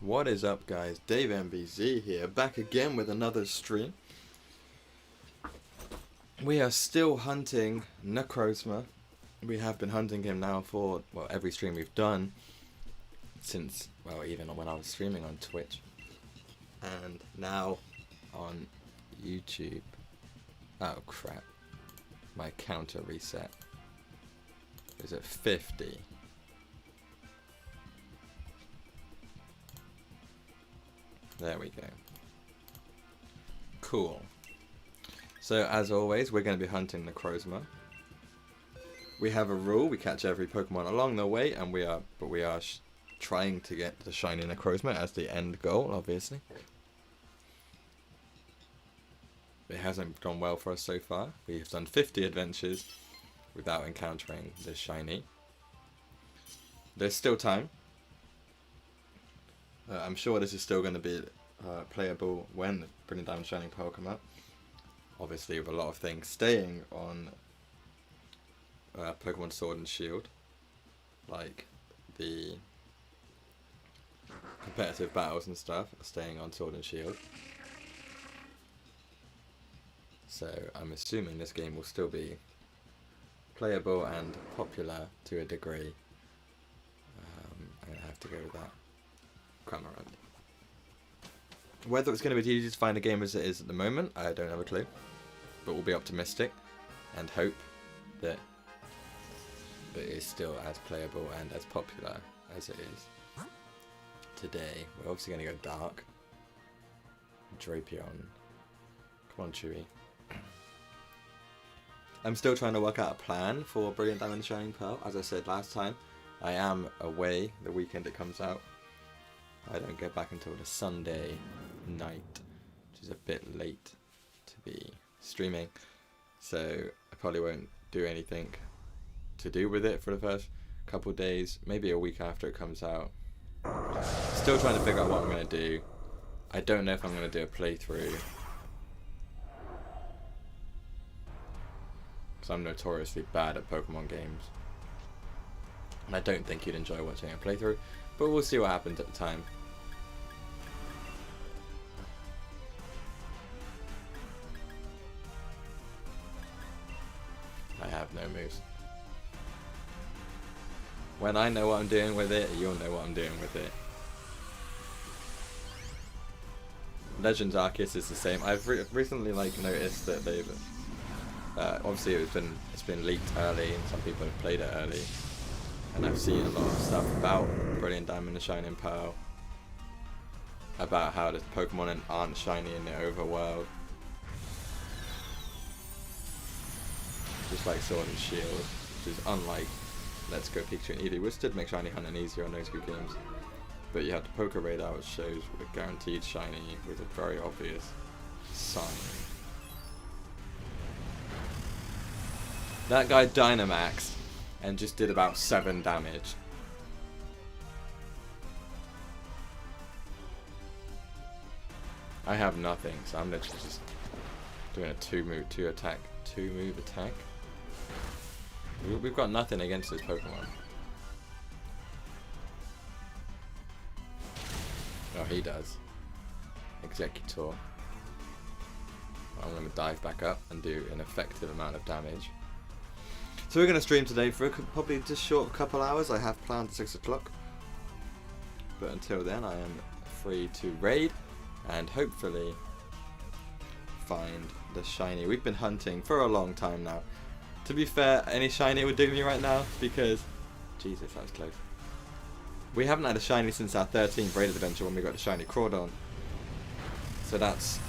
What is up, guys? Dave MBZ here, back again with another stream. We are still hunting Necrozma. We have been hunting him now for, well, every stream we've done since, well, even when I was streaming on Twitch. And now on YouTube. Oh crap. My counter reset. Is at 50. There we go. Cool. So as always, we're going to be hunting Necrozma. We have a rule: we catch every Pokemon along the way, and we are trying to get the shiny Necrozma as the end goal, obviously. It hasn't gone well for us so far. We've done 50 adventures without encountering the shiny. There's still time. I'm sure this is still going to be playable when the Brilliant Diamond Shining Pearl come out. Obviously, with a lot of things staying on Pokemon Sword and Shield, like the competitive battles and stuff are staying on Sword and Shield. So I'm assuming this game will still be playable and popular to a degree. I'm going to have to go with that. Come around. Whether it's going to be easy to find a game as it is at the moment, I don't have a clue. But we'll be optimistic and hope that it is still as playable and as popular as it is today. We're obviously going to go dark. Drapion. Come on, Chewy. I'm still trying to work out a plan for Brilliant Diamond Shining Pearl. As I said last time, I am away the weekend it comes out. I don't get back until the Sunday night, which is a bit late to be streaming. So I probably won't do anything to do with it for the first couple of days, maybe a week after it comes out. Still trying to figure out what I'm going to do. I don't know if I'm going to do a playthrough, because I'm notoriously bad at Pokemon games. And I don't think you'd enjoy watching a playthrough, but we'll see what happens at the time. I have no moves. When I know what I'm doing with it, you'll know what I'm doing with it. Legends Arceus is the same. I've recently noticed that they've obviously it's been leaked early, and some people have played it early. And I've seen a lot of stuff about Brilliant Diamond and Shining Pearl, about how the Pokemon aren't shiny in the overworld, just like Sword and Shield, which is unlike Let's Go Pikachu and Eevee, which did make shiny hunting easier on those two games. But you have the Poké Radar, which shows a guaranteed shiny with a very obvious sign. That guy Dynamaxed and just did about 7 damage. I have nothing, so I'm literally just doing a 2-move attack. We've got nothing against this Pokemon. Oh, he does. Executor. I'm going to dive back up and do an effective amount of damage. So we're going to stream today for probably just short of a couple hours. I have planned 6 o'clock. But until then, I am free to raid and hopefully find the shiny. We've been hunting for a long time now. To be fair, any shiny would do me right now because... Jesus, that was close. We haven't had a shiny since our 13th raid adventure when we got the shiny Crawdon. So that's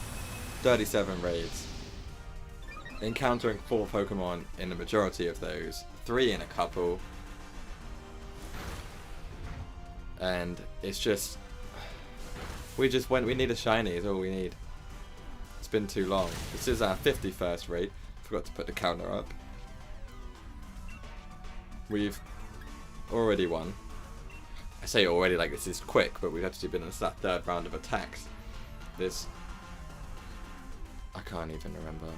37 raids. Encountering 4 Pokemon in the majority of those, 3 in a couple. And it's just... we need a shiny is all we need. It's been too long. This is our 51st raid. Forgot to put the counter up. We've already won. I say already like this is quick, but we've actually been in that 3rd round of attacks. This... I can't even remember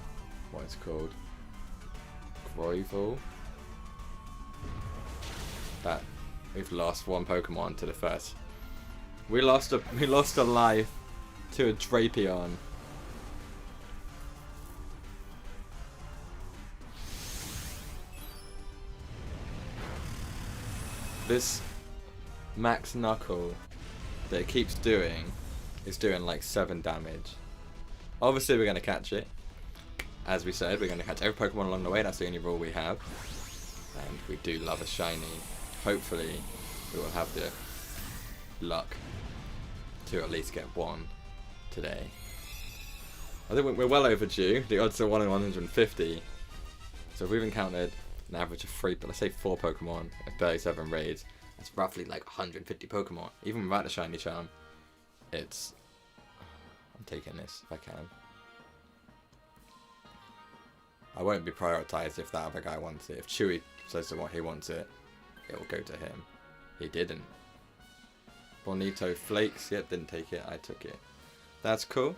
what it's called. Groival? That... we've lost 1 Pokemon to the first. We lost a life to a Drapion. This Max Knuckle that it keeps doing is doing like 7 damage. Obviously we're going to catch it. As we said, we're going to catch every Pokemon along the way. That's the only rule we have. And we do love a shiny. Hopefully we will have the luck to at least get 1 today. I think we're well overdue. The odds are 1 in 150. So if we've encountered an average of 3, but let's say 4 Pokemon at 37 raids. It's roughly like 150 Pokemon. Even without the shiny charm, it's... I'm taking this if I can. I won't be prioritized if that other guy wants it. If Chewy says that he wants it, it will go to him. He didn't. Bonito Flakes, yep, didn't take it. I took it. That's cool.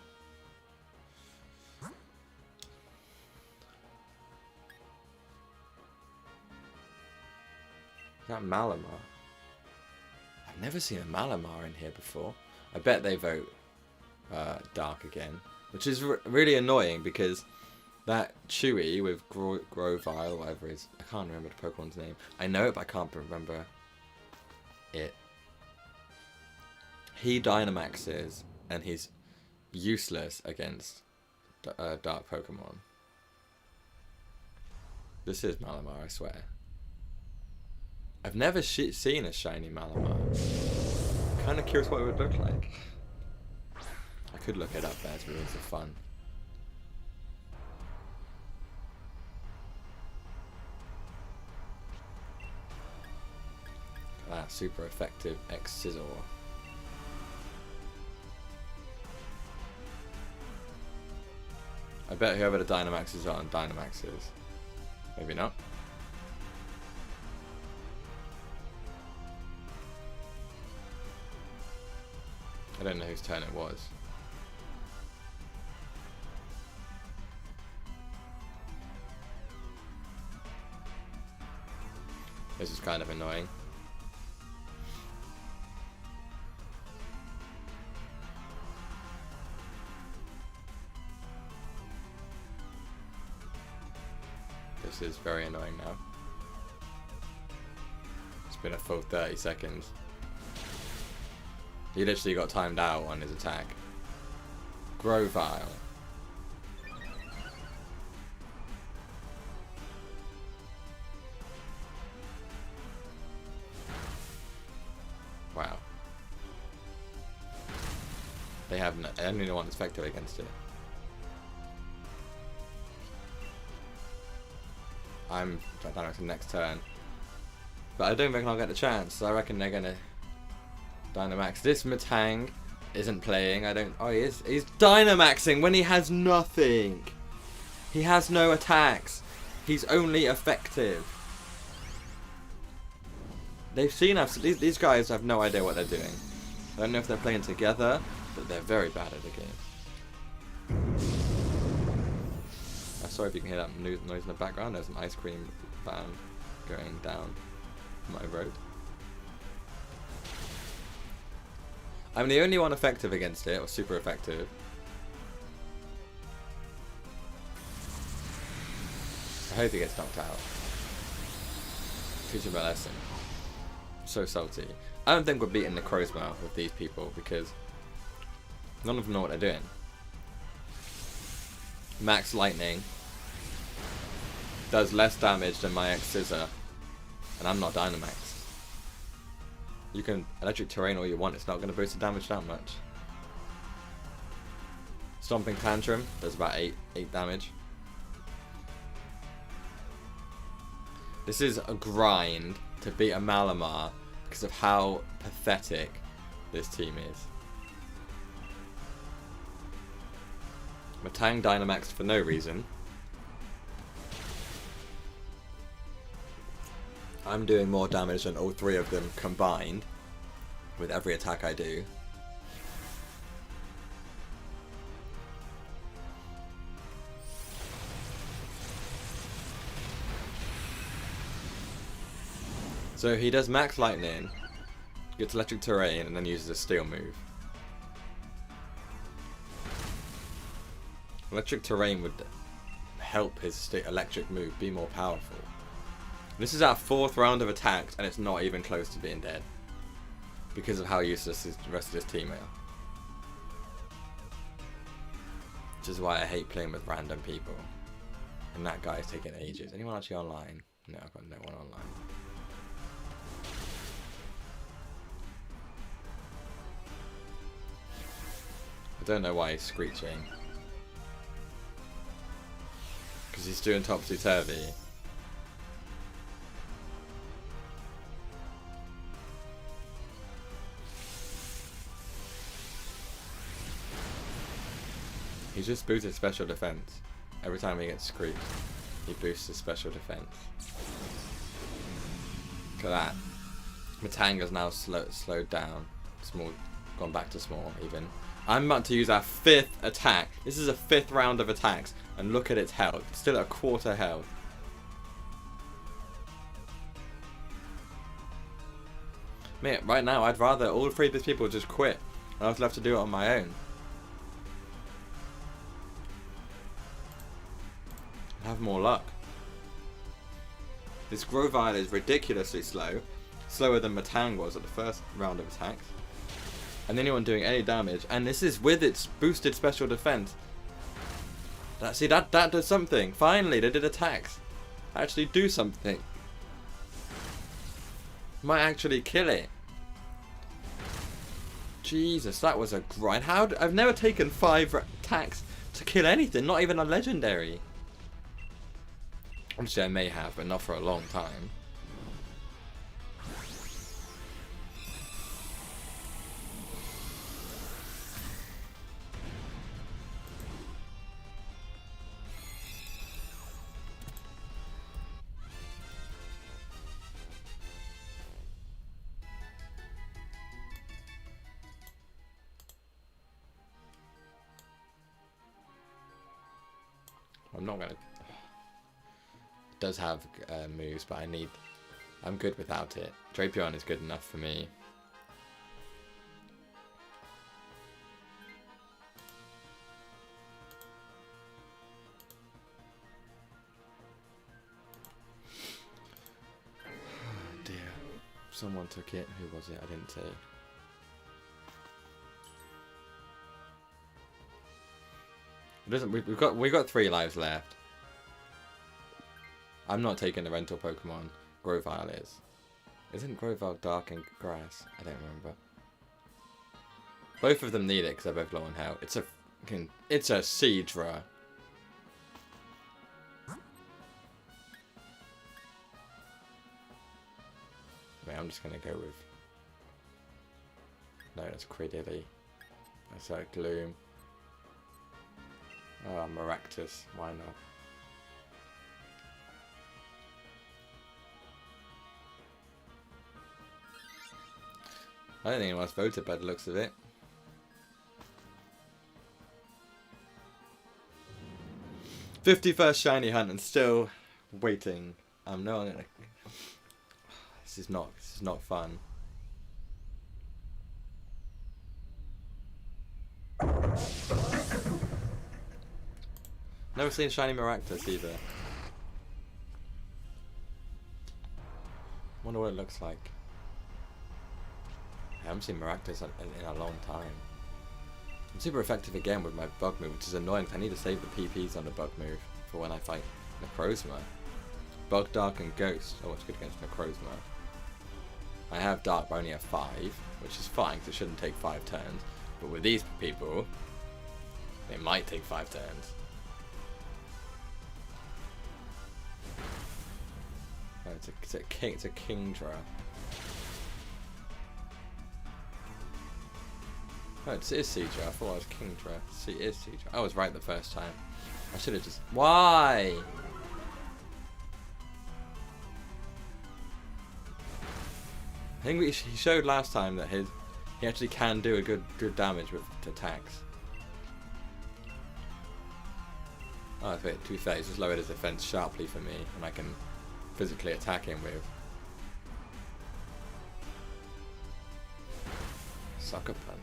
Is that Malamar? I've never seen a Malamar in here before. I bet they vote Dark again, which is really annoying because that Chewy with Grovyle, whatever it is, I can't remember the Pokemon's name. I know it, but I can't remember it. He Dynamaxes, and he's useless against Dark Pokemon. This is Malamar, I swear. I've never seen a shiny Malamar. I'm kind of curious what it would look like. I could look it up there as rules of fun. That super effective X-Scissor. I bet whoever the Dynamaxes are on Dynamaxes. Maybe not. I don't know whose turn it was. This is kind of annoying. This is very annoying now. It's been a full 30 seconds. He literally got timed out on his attack. Grovyle. Wow. They have only one that's effective against it. I'm Dynamax the next turn. But I don't reckon I'll get the chance, so I reckon they're gonna Dynamax. This Matang isn't playing. Oh, he is. He's Dynamaxing when he has nothing. He has no attacks. He's only effective. They've seen us. These guys have no idea what they're doing. I don't know if they're playing together, but they're very bad at the game. I'm sorry if you can hear that noise in the background. There's an ice cream van going down my road. I'm the only one effective against it, or super effective. I hope he gets knocked out. Teach him a lesson. So salty. I don't think we're beating Necrozma with these people because none of them know what they're doing. Max Lightning does less damage than my X-Scissor, and I'm not Dynamax. You can electric terrain all you want, it's not going to boost the damage that much. Stomping Tantrum does about 8 damage. This is a grind to beat a Malamar because of how pathetic this team is. Matang Dynamaxed for no reason. I'm doing more damage than all 3 of them combined with every attack I do. So he does Max Lightning, gets Electric Terrain, and then uses a Steel move. Electric Terrain would help his electric move be more powerful. This is our 4th round of attacks, and it's not even close to being dead. Because of how useless the rest of this team are. Which is why I hate playing with random people. And that guy's taking ages. Anyone actually online? No, I've got no one online. I don't know why he's screeching. Because he's doing topsy-turvy. He's just boosted special defense. Every time he gets screeched, he boosts his special defense. Look at that. Matanga's now slowed down. Small, gone back to small even. I'm about to use our 5th attack. This is a 5th round of attacks. And look at its health. It's still at a quarter health. Mate, right now I'd rather all 3 of these people just quit. And I'd love to do it on my own. Have more luck. This Grovyle is ridiculously slow. Slower than Matang was at the first round of attacks. And anyone doing any damage. And this is with its boosted special defense. See, that does something. Finally, they did attacks. Actually do something. Might actually kill it. Jesus, that was a grind. I've never taken 5 attacks to kill anything. Not even a legendary. Obviously I may have, but not for a long time. I'm not gonna... does have moves, but I'm good without it. Drapion is good enough for me. Oh dear. Someone took it. Who was it? I didn't say. It doesn't. We've got 3 lives left. I'm not taking the rental Pokemon. Grovyle is. Isn't Grovyle dark and grass? I don't remember. Both of them need it because they're both low on health. It's a Seadra. Wait, I'm just gonna go with. No, that's Cradily. That's like Gloom. Oh, Maractus. Why not? I don't think anyone's voted by the looks of it. '51st shiny hunt and still waiting. No, this is not fun. Never seen shiny Maractus either. Wonder what it looks like. I haven't seen Maractus in a long time. I'm super effective again with my bug move, which is annoying because I need to save the PPs on the bug move for when I fight Necrozma. Bug, Dark, and Ghost. Oh, it's good against Necrozma. I have Dark, but only have 5, which is fine because it shouldn't take 5 turns. But with these people, it might take 5 turns. Oh, it's a Kingdra. Oh, it is Seadra. I thought it was Kingdra. It is Seadra. I was right the first time. I should have just... Why? I think he showed last time that he actually can do a good damage with attacks. Oh, wait, to be fair, he's just lowered his defense sharply for me, and I can physically attack him with Sucker Punch.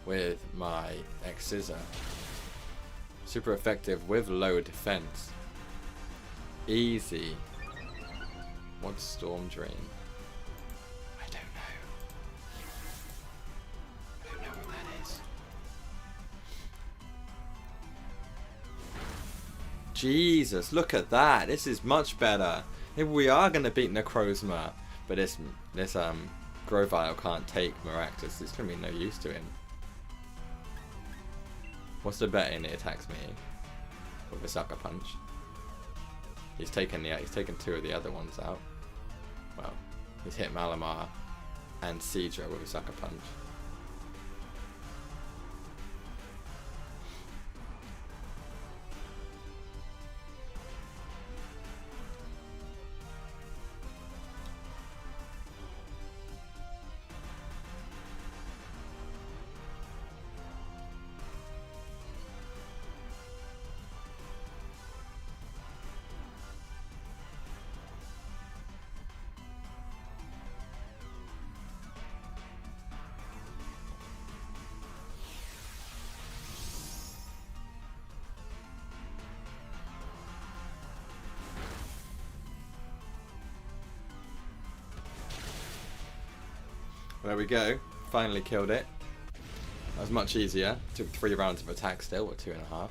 With my X-Scissor. Super effective with low defense. Easy. What's Storm Drain? I don't know. I don't know what that is. Jesus, look at that. This is much better. Maybe we are going to beat Necrozma. But this Grovyle can't take Maractus. It's going to be no use to him. What's the betting it attacks me with a Sucker Punch? He's taken 2 of the other ones out. Well, he's hit Malamar and Seadra with a Sucker Punch. There we go. Finally killed it. That was much easier. Took 3 rounds of attack still, or 2.5.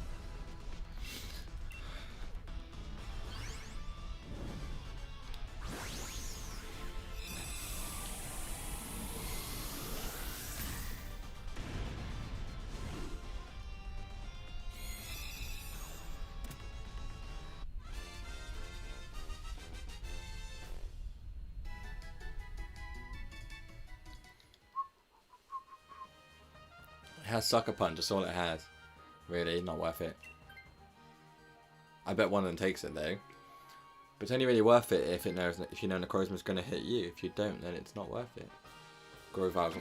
It has Sucker Punch, that's all it has. Really, not worth it. I bet one of them takes it though. But it's only really worth it if it knows, if you know Necrozma's going to hit you. If you don't, then it's not worth it. Grovar's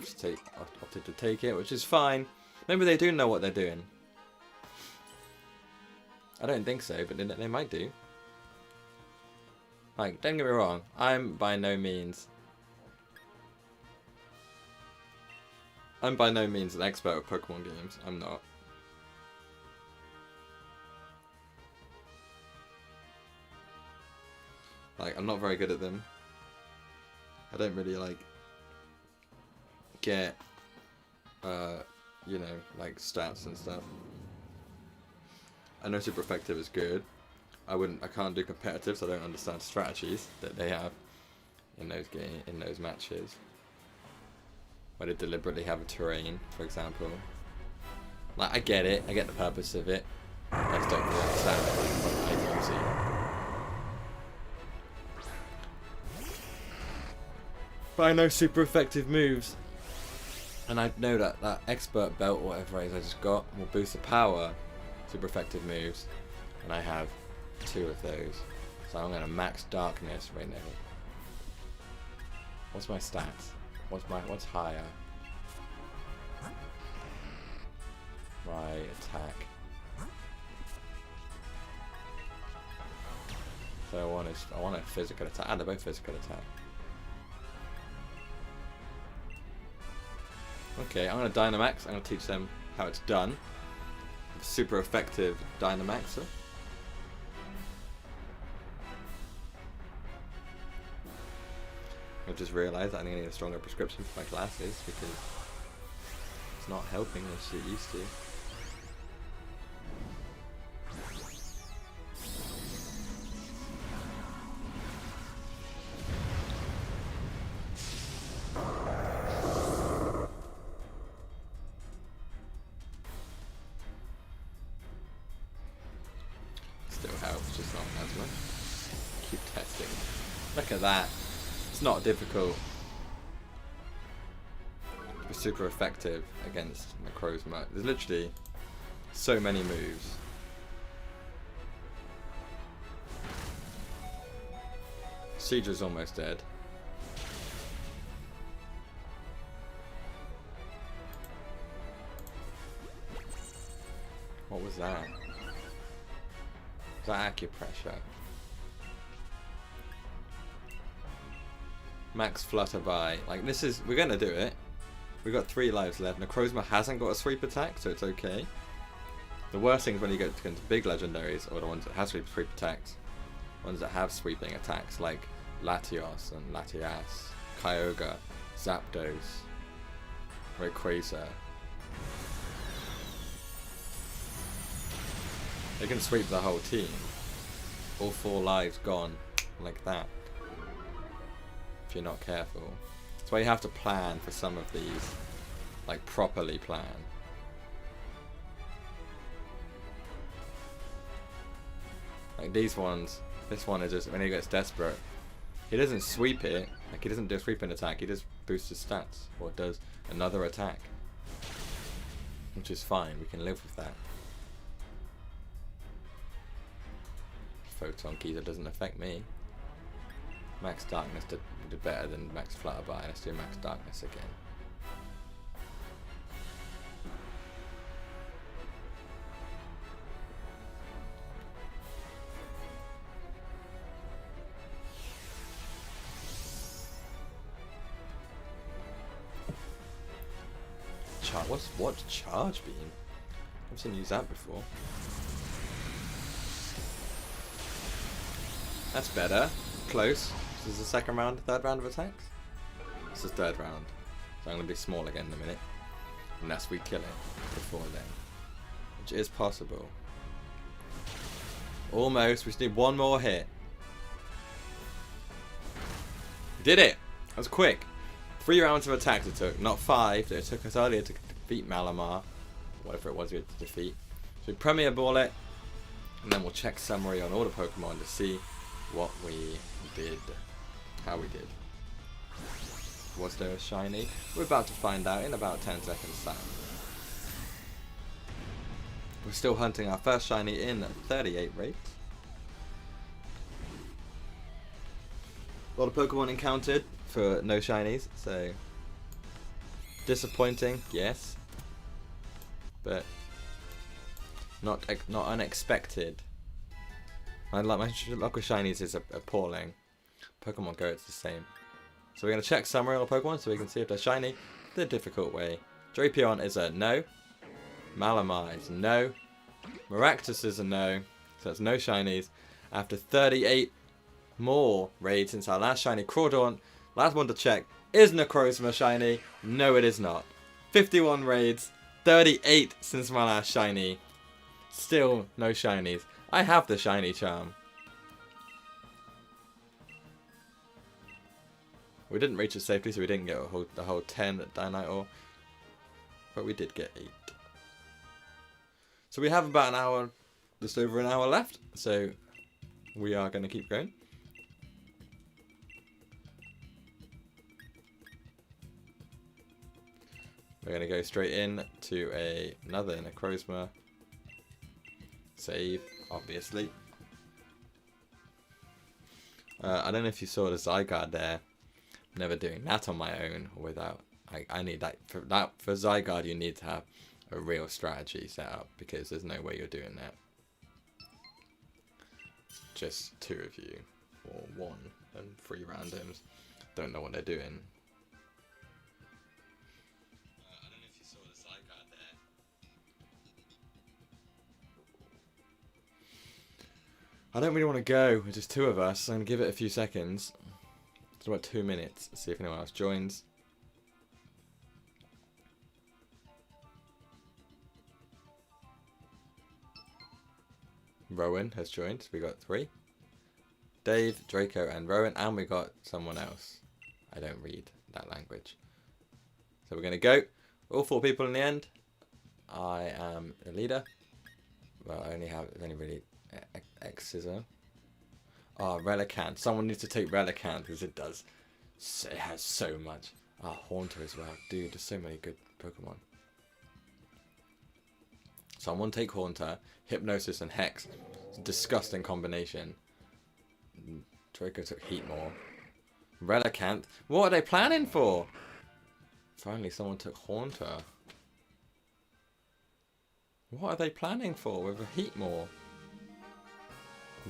opted to take it, which is fine. Maybe they do know what they're doing. I don't think so, but they might do. Like, don't get me wrong, I'm by no means an expert at Pokemon games. I'm not. Like, I'm not very good at them. I don't really, like, get, you know, like, stats and stuff. I know super effective is good. I can't do competitive, so I don't understand strategies that they have in those matches. Where they deliberately have a terrain, for example. Like, I get it, I get the purpose of it. I just don't really understand it. I don't see. But I know super effective moves. And I know that that expert belt, or whatever it is I just got, will boost the power. Super effective moves. And I have 2 of those. So I'm going to max darkness right now. What's my stats? What's higher? My attack. So I want a physical attack. And they're both physical attack. Okay, I'm gonna Dynamax. I'm gonna teach them how it's done. Super effective Dynamaxer. I just realised I need a stronger prescription for my glasses because it's not helping as it used to. Still helps, just not as much. Keep testing. Look at that. It's not difficult. It's super effective against Necrozma. There's literally so many moves. Siege's almost dead. What was that? Was that acupressure? Max Flutterby. Like, this is... We're gonna do it. We've got 3 lives left. Necrozma hasn't got a sweep attack, so it's okay. The worst thing is when you get into big legendaries, or the ones that have sweep attacks. Ones that have sweeping attacks, like Latios and Latias, Kyogre, Zapdos, Rayquaza. They can sweep the whole team. All 4 lives gone, like that. If you're not careful. That's why you have to plan for some of these. Like, properly plan. Like these ones, this one is just, when he gets desperate, he doesn't sweep it, like he doesn't do a sweeping attack, he just boosts his stats, or does another attack. Which is fine, we can live with that. Photon Key, that doesn't affect me. Max Darkness did better than Max Flutterby. Let's do Max Darkness again. What's Charge Beam? I've seen you use that before. That's better. Close. This is the second round, third round of attacks? This is third round. So I'm going to be small again in a minute. Unless we kill it before then. Which is possible. Almost. We just need one more hit. We did it! That was quick. 3 rounds of attacks it took. Not 5 that it took us earlier to defeat Malamar. Whatever it was we had to defeat. So we Premier Ball it. And then we'll check summary on all the Pokemon to see what we did. How we did. Was there a shiny? We're about to find out in about 10 seconds time. We're still hunting our first shiny in 38 rates. A lot of Pokemon encountered for no shinies, so disappointing, yes, but not unexpected. My luck with shinies is appalling. Pokemon Go, it's the same. So we're going to check summary on Pokemon so we can see if they're shiny the difficult way. Drapion is a no. Malamar is no. Maractus is a no. So that's no shinies. After 38 more raids since our last shiny, Crawdaunt, last one to check, is Necrozma shiny? No, it is not. 51 raids, 38 since my last shiny. Still no shinies. I have the shiny charm. We didn't reach it safely, so we didn't get the whole 10 at Dynite, but we did get 8. So we have about an hour, just over an hour left, so we are going to keep going. We're going to go straight in to another Necrozma. Save, obviously. I don't know if you saw the Zygarde there. I'm never doing that on my own without. I need that for Zygarde. You need to have a real strategy set up because there's no way you're doing that. Just 2 of you, or 1 and 3 randoms. Don't know what they're doing. I don't know if you saw the Zygarde there. I don't really want to go. It's just 2 of us. So I'm gonna give it a few seconds. It's about 2 minutes. See if anyone else joins. Rowan has joined. We got 3. Dave, Draco, and Rowan, and we got someone else. I don't read that language. So we're gonna go. All 4 people in the end. I am the leader. Well, I only really X-Scissor. Oh, Relicanth. Someone needs to take Relicanth because it has so much. Oh, Haunter as well. Dude, there's so many good Pokemon. Someone take Haunter, Hypnosis, and Hex. It's a disgusting combination. Draco took Heatmore. Relicanth. What are they planning for? Finally, someone took Haunter. What are they planning for with a Heatmore?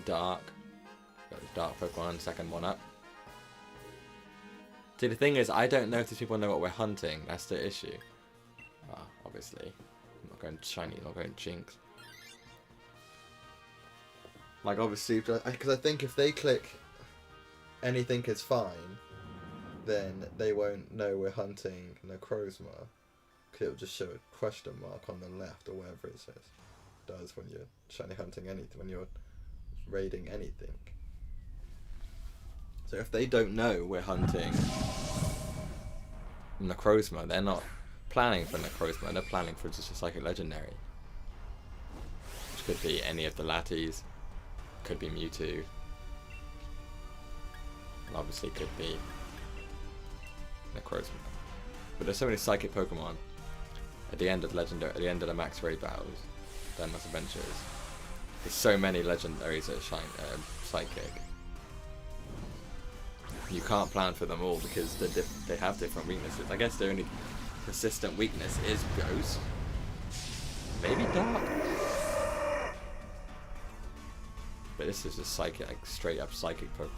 Dark. Got the Dark Pokemon, second one up. See, the thing is, I don't know if these people know what we're hunting. That's the issue. Obviously. I'm not going shiny, I'm not going Jinx. Like, obviously, because I think if they click anything is fine, then they won't know we're hunting Necrozma. Because it'll just show a question mark on the left or whatever it says. It does when you're shiny hunting anything, when you're raiding anything. So if they don't know we're hunting Necrozma, they're not planning for Necrozma, they're planning for just a Psychic Legendary. Which could be any of the Latties, could be Mewtwo, and obviously could be Necrozma. But there's so many Psychic Pokemon at the end of the Max Raid battles, Dynamax Adventures. There's so many legendaries that are Psychic. You can't plan for them all because they have different weaknesses. I guess the only persistent weakness is Ghost. Maybe Dark. But this is a Psychic, like straight up Psychic Pokemon.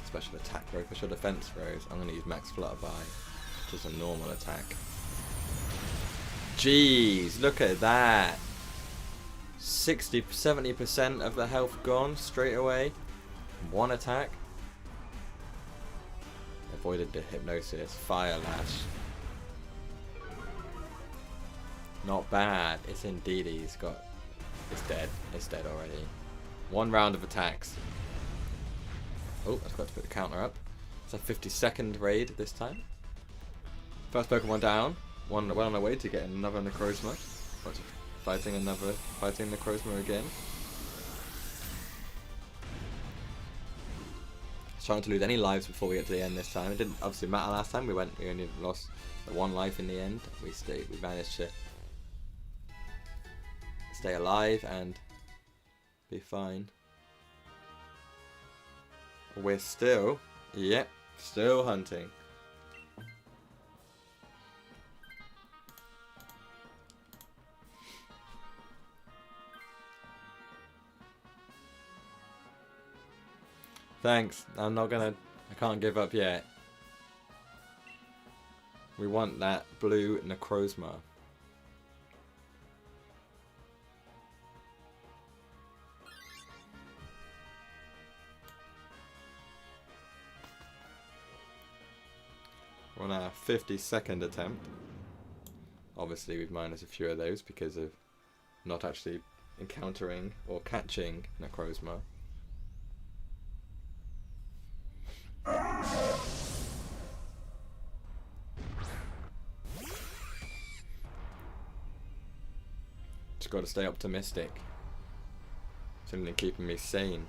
Special attack throw, special defense throws. I'm going to use Max Flutterby, which is a normal attack. Jeez, look at that. 70% of the health gone straight away. One attack. Avoided the hypnosis. Fire lash. Not bad. It's indeed he's got. It's dead. It's dead already. One round of attacks. Oh, I forgot to put the counter up. It's a 50-second raid this time. First Pokemon down. One well on our way to getting another Necrozma. Fighting Necrozma again. Trying to lose any lives before we get to the end this time. It didn't obviously matter last time. We only lost the one life in the end. We managed to stay alive and be fine. We're still hunting. Thanks. I can't give up yet. We want that blue Necrozma. We're on our 52nd attempt. Obviously we've minus a few of those because of not actually encountering or catching Necrozma. Just got to stay optimistic. It's only keeping me sane.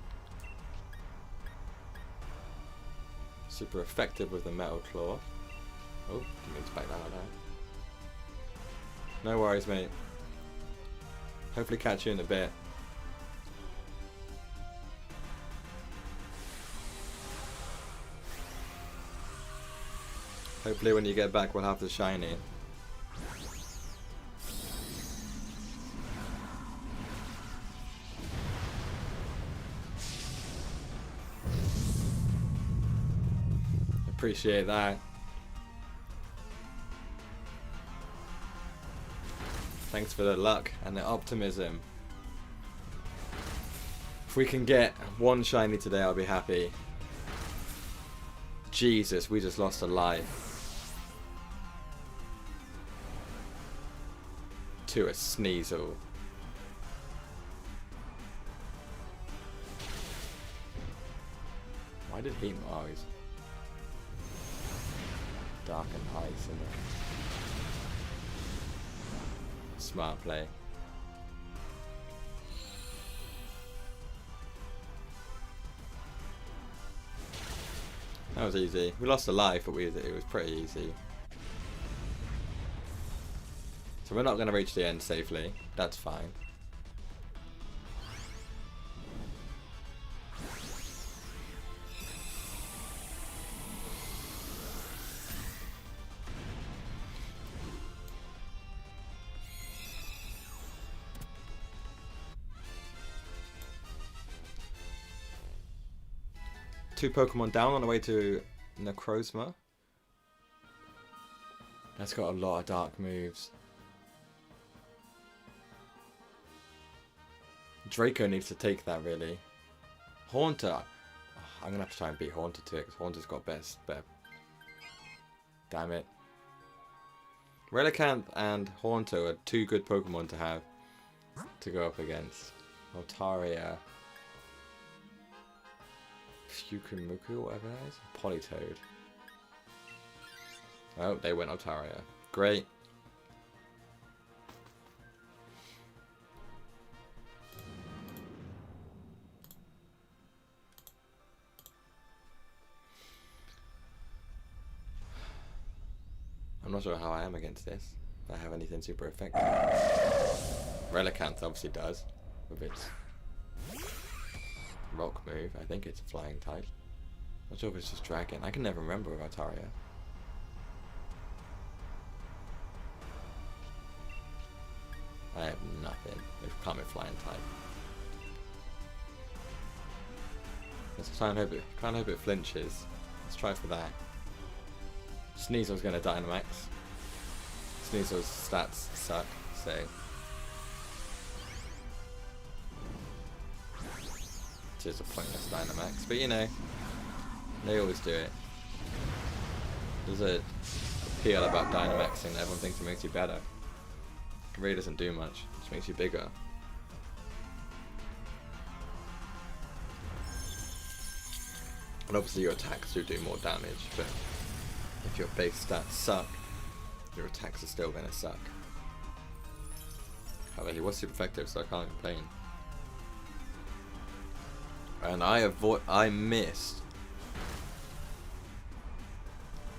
Super effective with the Metal Claw. Oh, didn't mean to back that out there. No worries, mate. Hopefully catch you in a bit. Hopefully when you get back we'll have the shiny. Appreciate that. Thanks for the luck and the optimism. If we can get one shiny today I'll be happy. Jesus, we just lost a life. To a Sneasel. Why did he? Oh, he's dark and ice in it. Smart play. That was easy. We lost a life, but it was pretty easy. So we're not going to reach the end safely. That's fine. Two Pokemon down on the way to Necrozma. That's got a lot of dark moves. Draco needs to take that, really. Haunter. Oh, I'm going to have to try and beat Haunter to it, because Haunter's got better. Damn it. Relicanth and Haunter are two good Pokemon to have to go up against. Altaria. Fukumuku, whatever that is. Politoed. Oh, they went Altaria. Great. I'm not sure how I am against this. If I have anything super effective. Relicanth obviously does. With its rock move. I think it's a flying type. Not sure if it's just dragon. I can never remember with Altaria. I have nothing. It can't be flying type. Let's try and hope it flinches. Let's try for that. Sneasel's gonna Dynamax. Sneasel's stats suck, so which is a pointless Dynamax, but you know, they always do it. There's a appeal about Dynamaxing, everyone thinks it makes you better. It really doesn't do much, it just makes you bigger. And obviously your attacks do more damage, but if your base stats suck, your attacks are still going to suck. However, he was super effective, so I can't complain. And I missed.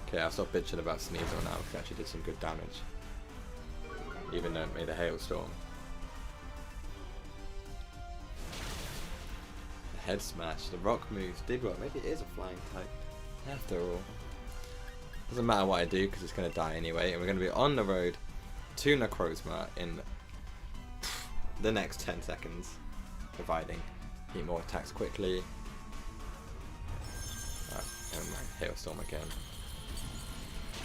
Okay, I'll stop bitching about Sneasel now, because it actually did some good damage. Even though it made a hailstorm. The head smash, the rock moves did well. Maybe it is a flying type, after all. Doesn't matter what I do, because it's going to die anyway. And we're going to be on the road to Necrozma in the next 10 seconds, providing he more attacks quickly. Oh my, hailstorm again.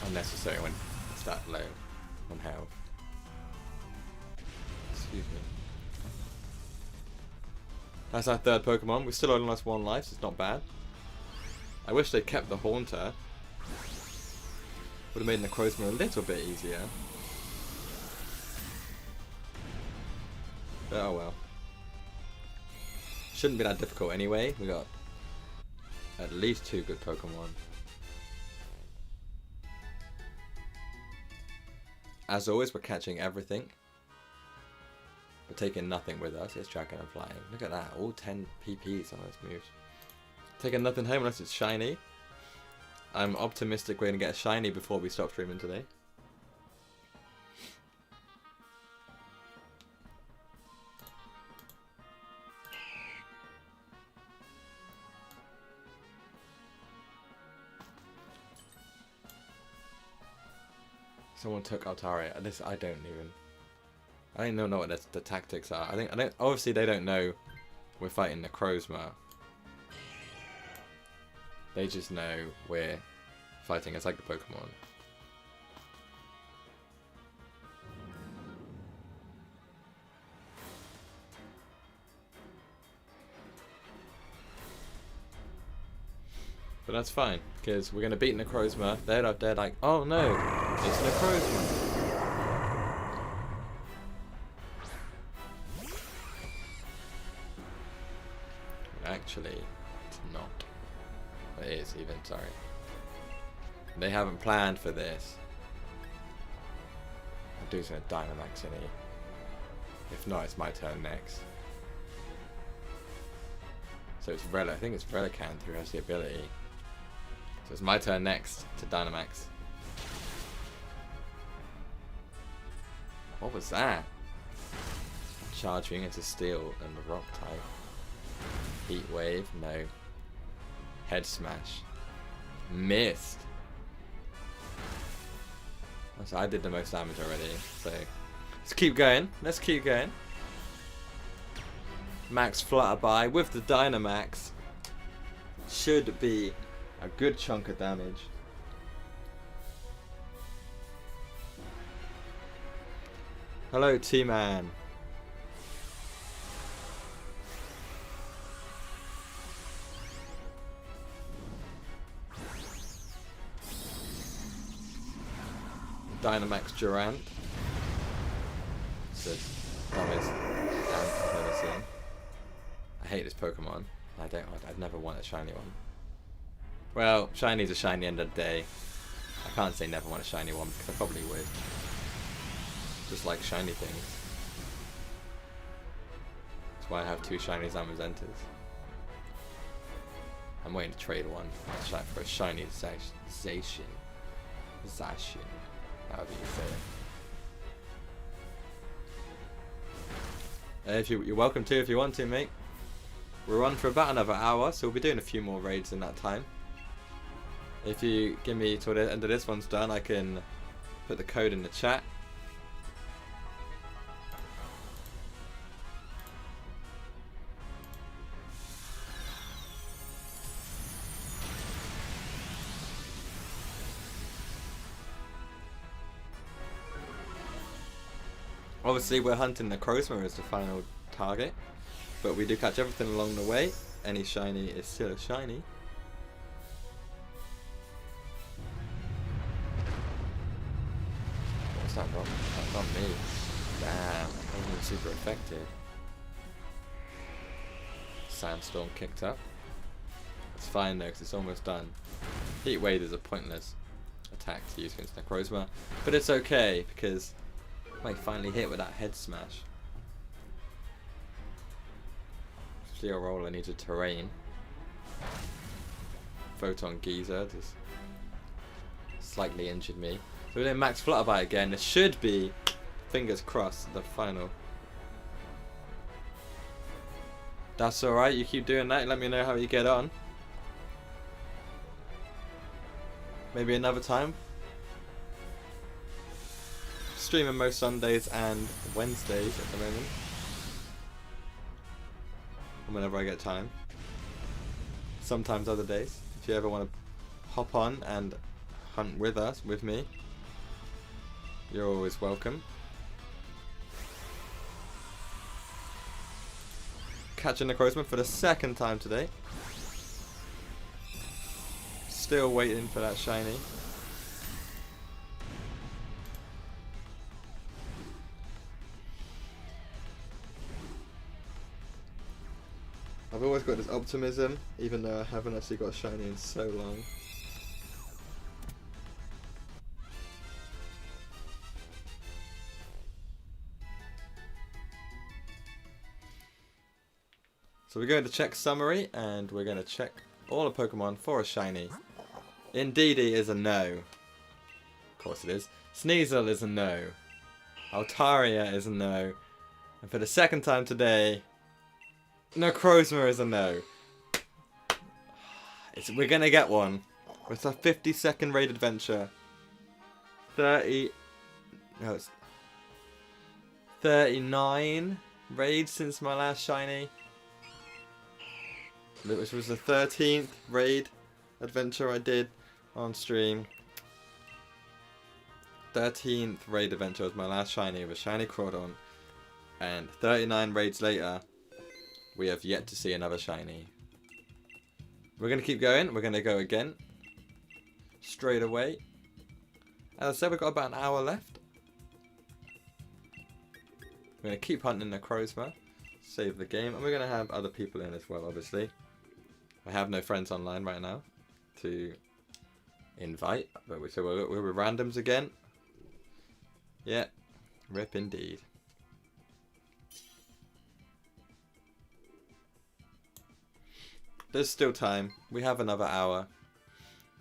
Unnecessary when it's that low on health. Excuse me. That's our third Pokemon. We still only lost 1 life, so it's not bad. I wish they kept the Haunter. Would have made Necrozma a little bit easier. But oh well. Shouldn't be that difficult anyway. We got at least 2 good Pokemon. As always, we're catching everything. We're taking nothing with us. It's Dragon and Flying. Look at that. All 10 PPs on those moves. Taking nothing home unless it's shiny. I'm optimistic we're going to get a shiny before we stop streaming today. Someone took Altaria. This I don't even know what the tactics are. I don't. Obviously, they don't know we're fighting Necrozma. They just know we're fighting a Psychic Pokemon. But that's fine, because we're going to beat Necrozma. They're like, oh no, it's Necrozma. Actually, it's not. It is even, sorry. They haven't planned for this. I'm doing a Dynamax in here. If not, it's my turn next. So it's I think it's Relicanth who has the ability. So it's my turn next to Dynamax. What was that? Charging into Steel and the Rock type. Heat Wave, no. Head Smash. Missed. So I did the most damage already, so let's keep going. Let's keep going. Max Flutterby with the Dynamax. Should be a good chunk of damage. Hello, T-Man. Dynamax Durant. It's the dumbest ant I've ever seen. I hate this Pokemon. I'd never want a shiny one. Well, shini's a shiny end of the day. I can't say never want a shiny one because I probably would. Just like shiny things. That's why I have 2 shiny Zamazentas. I'm waiting to trade one for a shiny Zacian. However you say it. You're welcome to if you want to, mate. We're on for about another hour, so we'll be doing a few more raids in that time. If you give me till the end of this one's done, I can put the code in the chat. Obviously, we're hunting Necrozma as the final target, but we do catch everything along the way. any shiny is still a shiny. What's that got? That's not me. Damn, that wasn't super effective. Sandstorm kicked up. It's fine though, because it's almost done. Heat Wave is a pointless attack to use against Necrozma, but it's okay because I might finally hit with that head smash. Steel Roller needs a terrain. Photon Geyser just slightly injured me. So we're doing Max Flutterby again. It should be, fingers crossed, the final. That's alright, you keep doing that, let me know how you get on. Maybe another time. Streaming most Sundays and Wednesdays at the moment. Whenever I get time. Sometimes other days. If you ever want to hop on and hunt with us, with me, you're always welcome. Catching Necrozma for the second time today. Still waiting for that shiny. I've always got this optimism, even though I haven't actually got a shiny in so long. So we're going to check summary, and we're going to check all the Pokemon for a shiny. Indeedee is a no. Of course it is. Sneasel is a no. Altaria is a no. And for the second time today, Necrozma is a no. We're going to get one. It's a 50-second raid adventure. 39 raids since my last shiny. Which was the 13th raid adventure I did on stream. 13th raid adventure was my last shiny with a shiny Crawdon. And 39 raids later, we have yet to see another shiny. We're going to keep going. We're going to go again. Straight away. As I said, we've got about an hour left. We're going to keep hunting Necrozma. Save the game. And we're going to have other people in as well, obviously. I have no friends online right now to invite. But we're with randoms again. Yeah. Rip indeed. There's still time. We have another hour.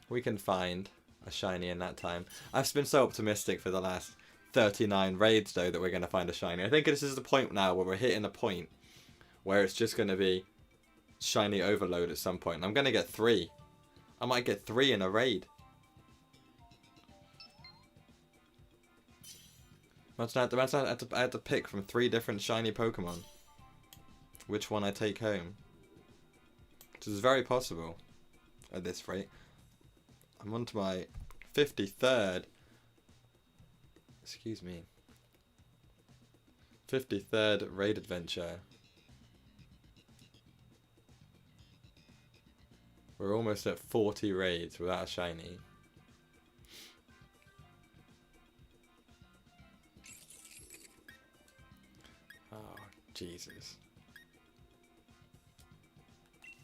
We can find a shiny in that time. I've been so optimistic for the last 39 raids though that we're going to find a shiny. I think this is the point now where we're hitting a point where it's just going to be shiny overload at some point. I'm going to get 3. I might get 3 in a raid. Imagine I had to pick from 3 different shiny Pokemon. Which one I take home. Which is very possible at this rate. I'm on to my 53rd. Excuse me. 53rd raid adventure. We're almost at 40 raids without a shiny. Oh, Jesus.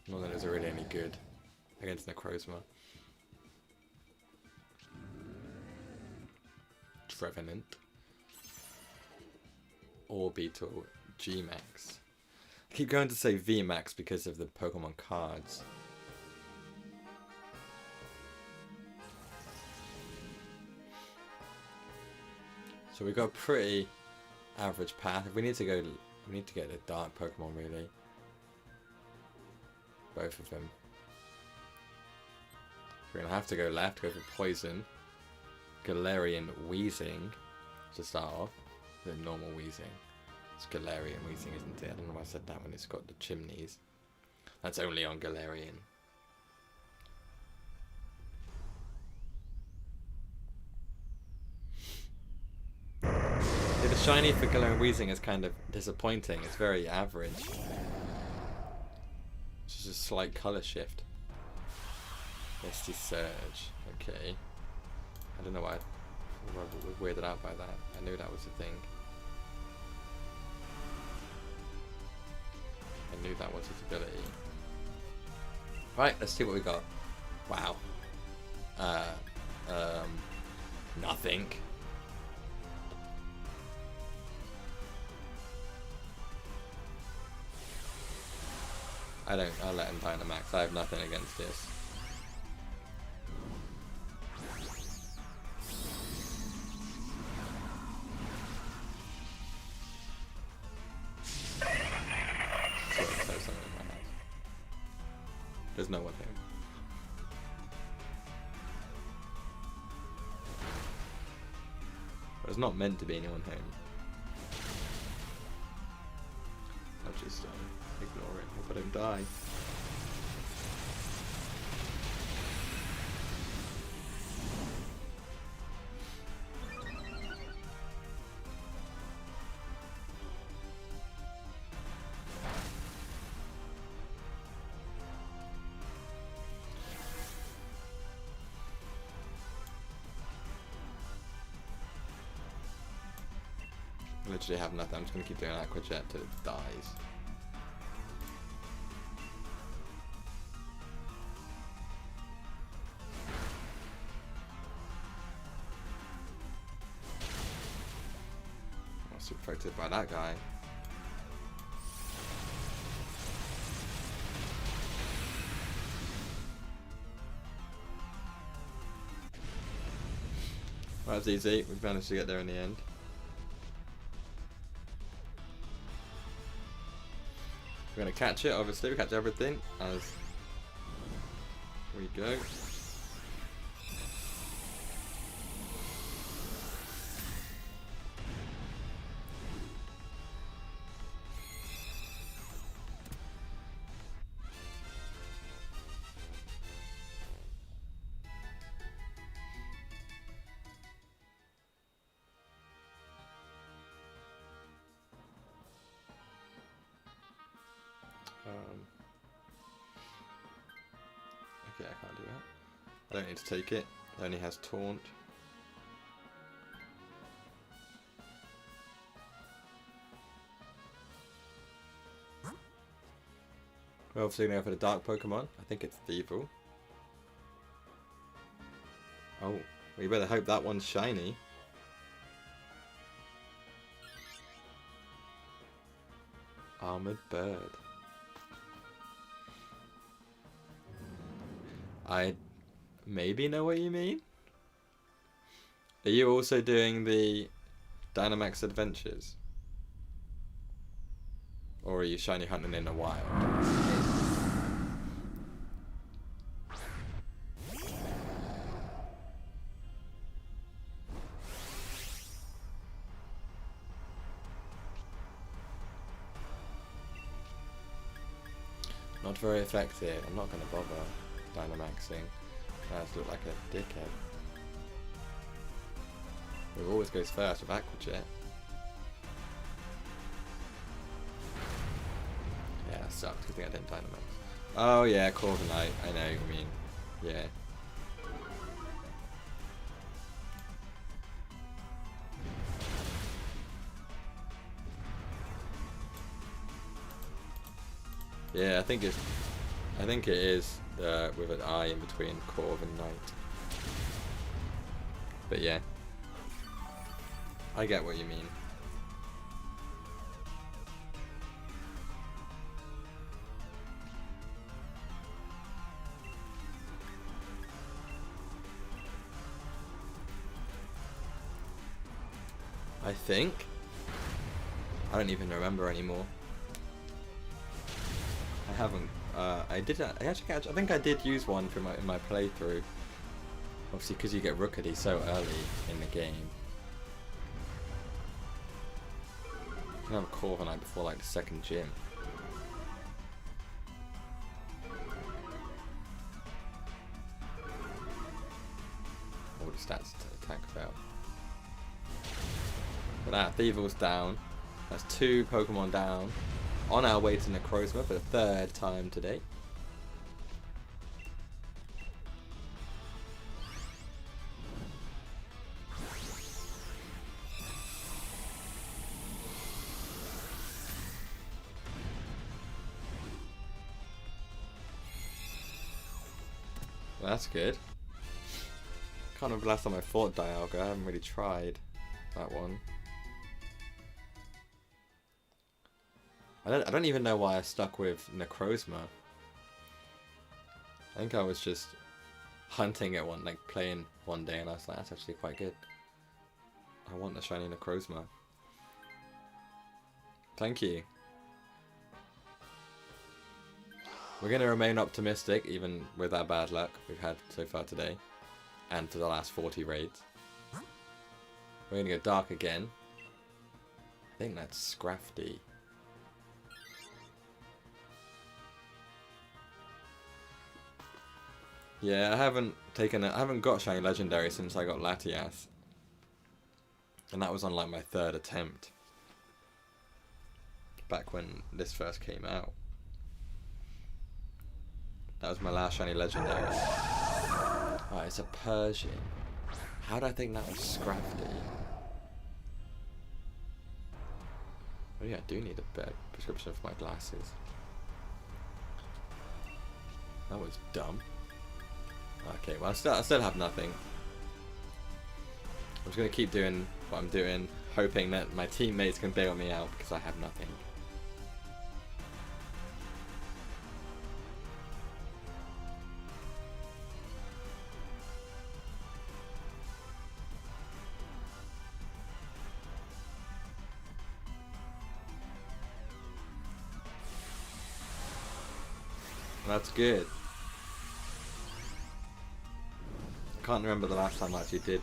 Not that it's already any good against Necrozma. Trevenant. Orbital. G-Max. I keep going to say V-Max because of the Pokemon cards. So we've got a pretty average path. If we need to go, we need to get the dark Pokemon really. Both of them. We're gonna have to go left, go for Poison, Galarian Weezing to start off. The normal Weezing. It's Galarian Weezing, isn't it? I don't know why I said that when it's got the chimneys. That's only on Galarian. Yeah, the shiny for Galarian Weezing is kind of disappointing. It's very average. It's Just a slight colour shift. Misty Surge. Okay. I don't know why I was weirded out by that. I knew that was a thing. I knew that was his ability. Right, let's see what we got. Wow. Nothing. I'll let him Dynamax. I have nothing against this. There's no one here. There's not meant to be anyone home. I'll just ignore it. Hope I don't die. Literally have nothing. I'm just gonna keep doing Aqua Jet till it dies. I was super affected by that guy. That was easy. We managed to get there in the end. We're gonna catch it, obviously. We catch everything as we go. Okay, I can't do that. I don't need to take it. It only has Taunt. We're obviously going to go for the dark Pokemon. I think it's Thievul. Oh, we better hope that one's shiny. Armored Bird. I maybe know what you mean. Are you also doing the Dynamax Adventures? Or are you shiny hunting in the wild? Not very effective. I'm not going to bother Dynamaxing. I just look like a dickhead. It always goes first with Aqua Jet. Yeah, that sucks. Good thing I didn't Dynamax. Oh yeah, Corviknight. I know, I mean, yeah. Yeah, I think it is with an I in between Corv and Knight. But yeah, I get what you mean. I think I don't even remember anymore. I haven't. I actually catch. I think I did use one for in my playthrough. Obviously, because you get Rookity so early in the game. I can have a Corviknight before like the second gym. All the stats to attack fail. But that Thievul's down. That's 2 Pokemon down. On our way to Necrozma for the 3rd time today. That's good. Can't remember the last time I fought Dialga. I haven't really tried that one. I don't even know why I stuck with Necrozma. I think I was just hunting it playing one day, and I was like, that's actually quite good. I want a shiny Necrozma. Thank you. We're going to remain optimistic, even with our bad luck we've had so far today. And for the last 40 raids. We're going to go dark again. I think that's Scrafty. Yeah, I haven't got shiny legendary since I got Latias. And that was on like my 3rd attempt. Back when this first came out. That was my last shiny legendary. Oh, it's a Persian. How did I think that was Scrafty? Oh yeah, I do need a better prescription for my glasses. That was dumb. Okay, well I still have nothing. I'm just going to keep doing what I'm doing, hoping that my teammates can bail me out because I have nothing. That's good. I can't remember the last time I actually did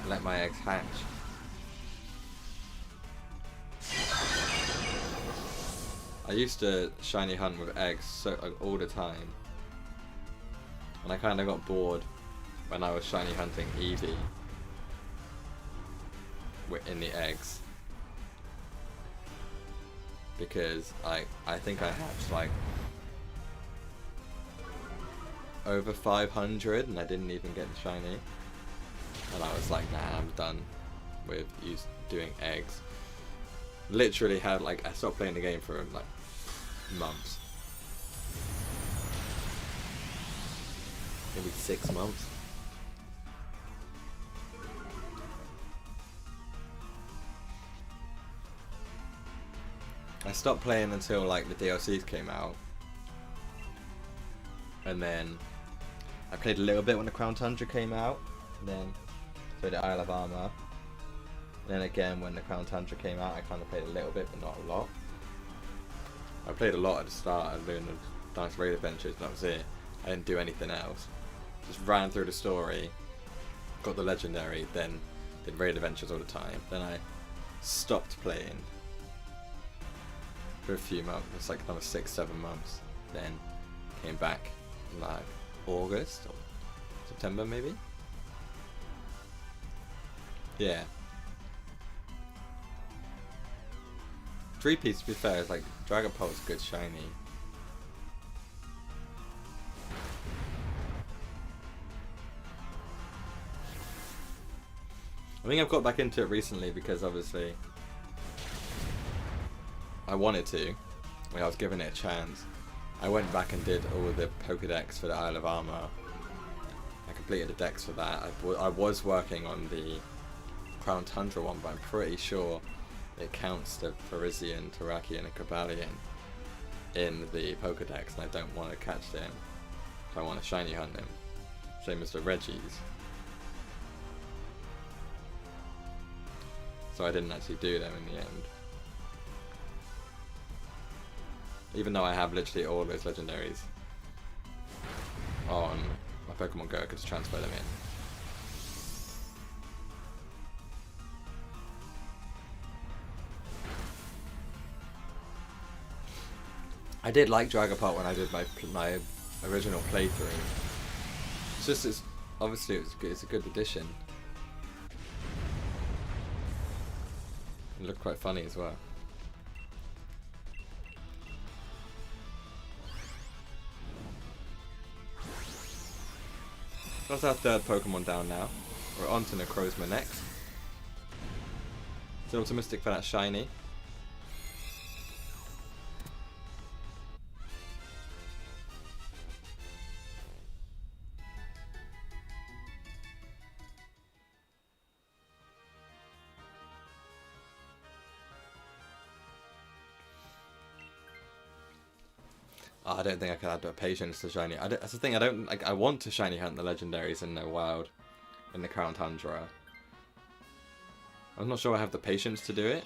let my eggs hatch. I used to shiny hunt with eggs all the time, and I kind of got bored when I was shiny hunting Eevee in the eggs, because I think I hatched like over 500 and I didn't even get the shiny, and I was like, nah, I'm done with doing eggs. Literally had like, I stopped playing the game for like months, maybe 6 months. I stopped playing until like the DLCs came out, and then I played a little bit when the Crown Tundra came out, and then played the Isle of Armor, and then again when the Crown Tundra came out I kind of played a little bit but not a lot. I played a lot at the start of doing the Dynamax Adventures, but that was it. I didn't do anything else. Just ran through the story, got the legendary, then did raid adventures all the time. Then I stopped playing for a few months. It's like another 6-7 months. Then came back in like August or September maybe. Yeah. 3-piece, to be fair, is like Dragon Pulse good shiny. I think I've got back into it recently because obviously I wanted to. When I was giving it a chance, I went back and did all the Pokédex for the Isle of Armor. I completed the decks for that. I was working on the Crown Tundra one, but I'm pretty sure it counts the Parisian, Terrakion and Cobalion in the Pokédex, and I don't want to catch them. So I want to shiny hunt them. Same as the Reggies. So I didn't actually do them in the end. Even though I have literally all those legendaries on my Pokemon Go, I could just transfer them in. I did like Dragapult when I did my original playthrough. Obviously it's a good addition. It looked quite funny as well. That's our 3rd Pokemon down now. We're on to Necrozma next. Still optimistic for that shiny. I don't think I could add the patience to shiny. That's the thing. I don't like. I want to shiny hunt the legendaries in the wild, in the Crown Tundra. I'm not sure I have the patience to do it.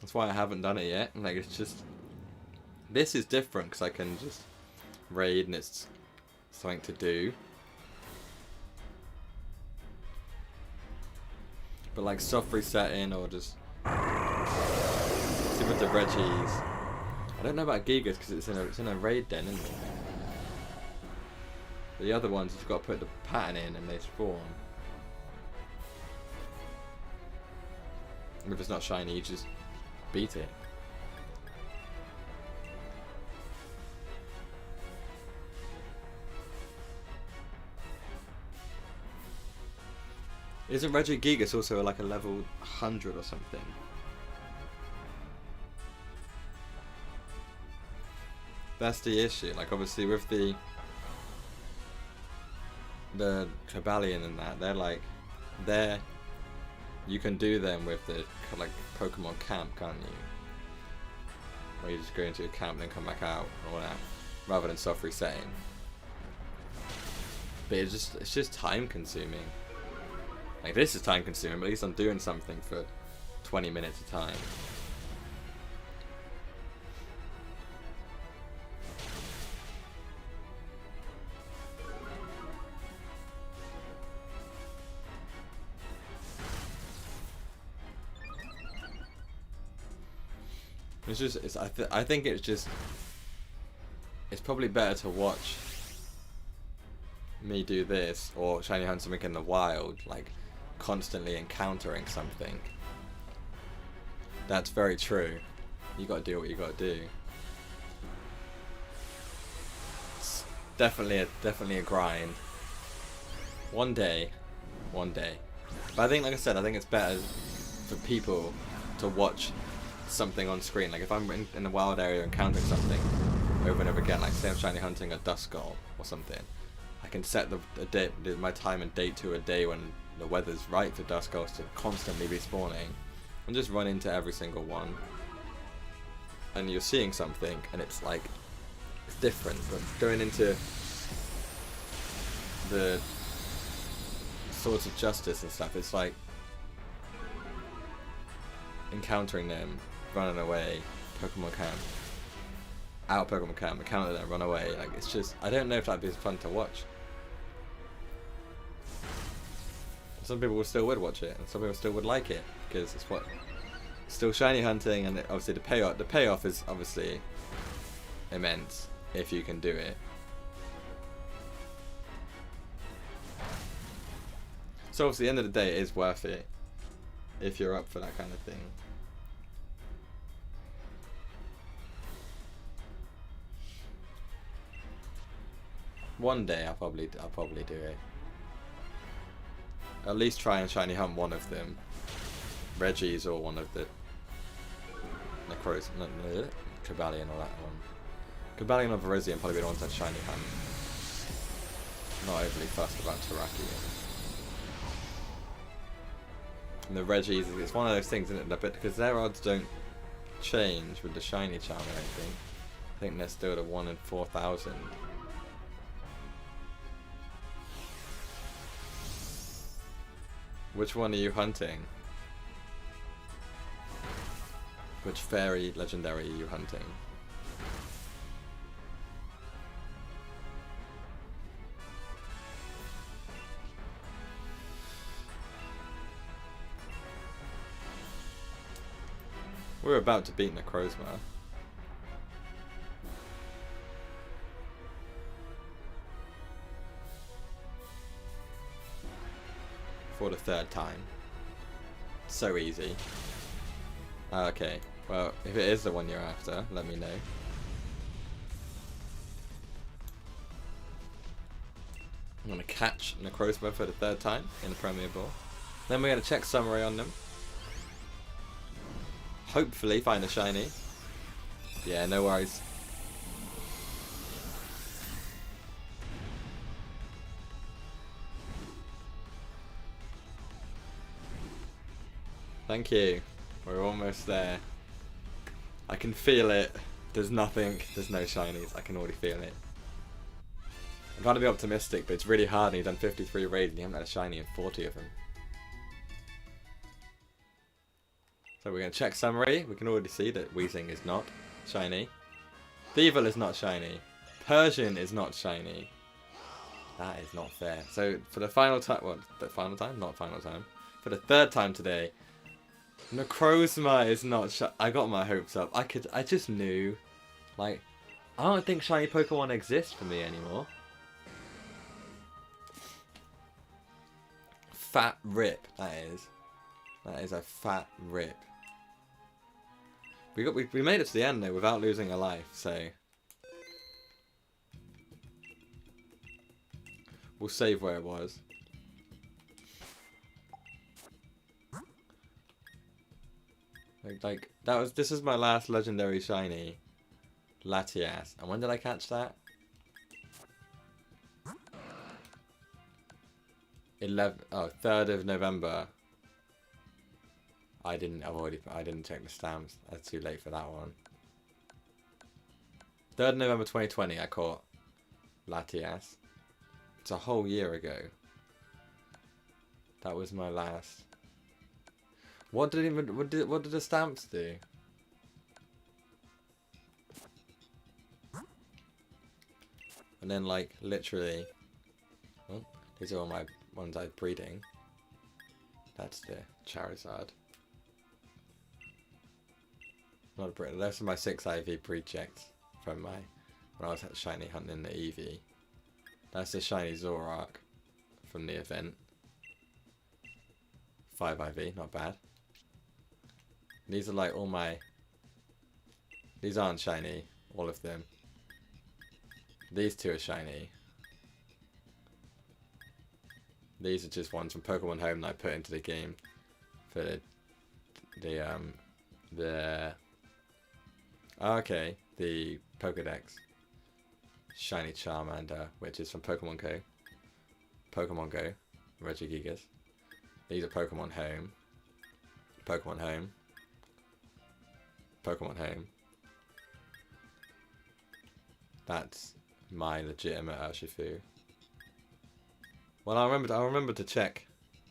That's why I haven't done it yet. Like, it's just... This is different because I can just raid and it's something to do. But like soft resetting or just... See with the Reggies. I don't know about Gigas because it's in a raid den, isn't it? But the other ones, you've got to put the pattern in and they spawn. And if it's not shiny, you just beat it. Isn't Regigigas also like a level 100 or something? That's the issue. Like obviously with the Cabalion and that, you can do them with the like Pokemon camp, can't you? Where you just go into a camp and then come back out and all that, rather than soft resetting. But it's just time consuming. Like this is time consuming, but at least I'm doing something for 20 minutes a time. I think it's probably better to watch me do this or shiny hunt something in the wild, like constantly encountering something. That's very true. You gotta do what you gotta do. It's definitely a grind. One day. But I think, like I said, I think it's better for people to watch something on screen. Like if I'm in a wild area encountering something over and over again, like say I'm shiny hunting a Duskull or something, I can set my time and date to a day when the weather's right for Duskulls to constantly be spawning, and just run into every single one. And you're seeing something, and it's like it's different. But going into the Swords of Justice and stuff, it's like encountering them, running away, Pokemon camp, out Pokemon camp, encounter them, run away. Like it's just, I don't know if that'd be fun to watch. Some people still would watch it, and some people still would like it because it's still shiny hunting, and obviously the payoff is obviously immense if you can do it. So obviously, at the end of the day, it is worth it if you're up for that kind of thing. One day I'll probably do it. At least try and shiny hunt one of them, Reggie's or one of the Necrozma, Cabalion or that one. Cabalion or Virizion probably be the ones that shiny hunt. Not overly fussed about Terrakion. And the Reggie's, it's one of those things, isn't it? But because their odds don't change with the shiny charm, I don't think. I think they're still at 1 in 4,000. Which one are you hunting? Which fairy legendary are you hunting? We're about to beat Necrozma. For the third time. So easy. Okay, well, if it is the one you're after, let me know. I'm gonna catch Necrozma for the third time in the Premier Ball. Then we're gonna check summary on them. Hopefully find a shiny. Yeah, no worries. Thank you. We're almost there. I can feel it. There's nothing. There's no shinies. I can already feel it. I'm trying to be optimistic, but it's really hard. And you've done 53 raids and you haven't had a shiny in 40 of them. So we're going to check summary. We can already see that Weezing is not shiny. Thievul is not shiny. Persian is not shiny. That is not fair. So for the final time, what? The final time? Not final time. For the third time today, Necrozma is not shiny. I got my hopes up. I just knew. Like, I don't think shiny Pokemon exist for me anymore. Fat rip, that is. That is a fat rip. We made it to the end though without losing a life, so we'll save where it was. Like this is my last legendary shiny, Latias. And when did I catch that? 3rd of November. I didn't check the stamps. That's too late for that one. 3rd November 2020 I caught Latias. It's a whole year ago. That was my last. What did the stamps do? And then like literally, oh, these are all my ones I'm breeding. That's the Charizard. Not a breeder. Those are my 6 IV pre-checks from when I was at shiny hunting the Eevee. That's the shiny Zoroark from the event. 5 IV, not bad. These are like all my. These aren't shiny, all of them. These 2 are shiny. These are just ones from Pokemon Home that I put into the game for the Pokedex. Shiny Charmander, which is from Pokemon Go. Pokemon Go, Regigigas. These are Pokemon Home. Pokemon Home. Pokemon Home. That's my legitimate Urshifu. Well, I'll remember to check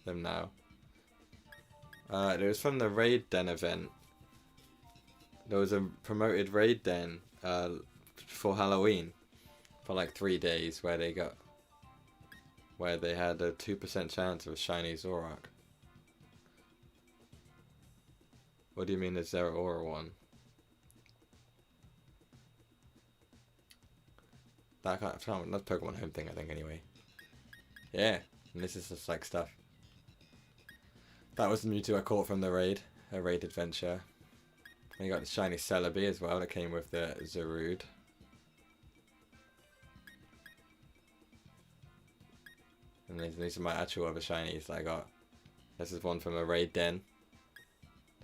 them now. It was from the Raid Den event. There was a promoted Raid Den for Halloween for like 3 days where they had a 2% chance of a shiny Zoroark. What do you mean the Zeraora one? That's Pokemon Home thing, I think, anyway. Yeah, and this is just like stuff. That was the Mewtwo I caught from the raid, a raid adventure. And you got the shiny Celebi as well that came with the Zarude. And these are my actual other shinies that I got. This is one from a raid den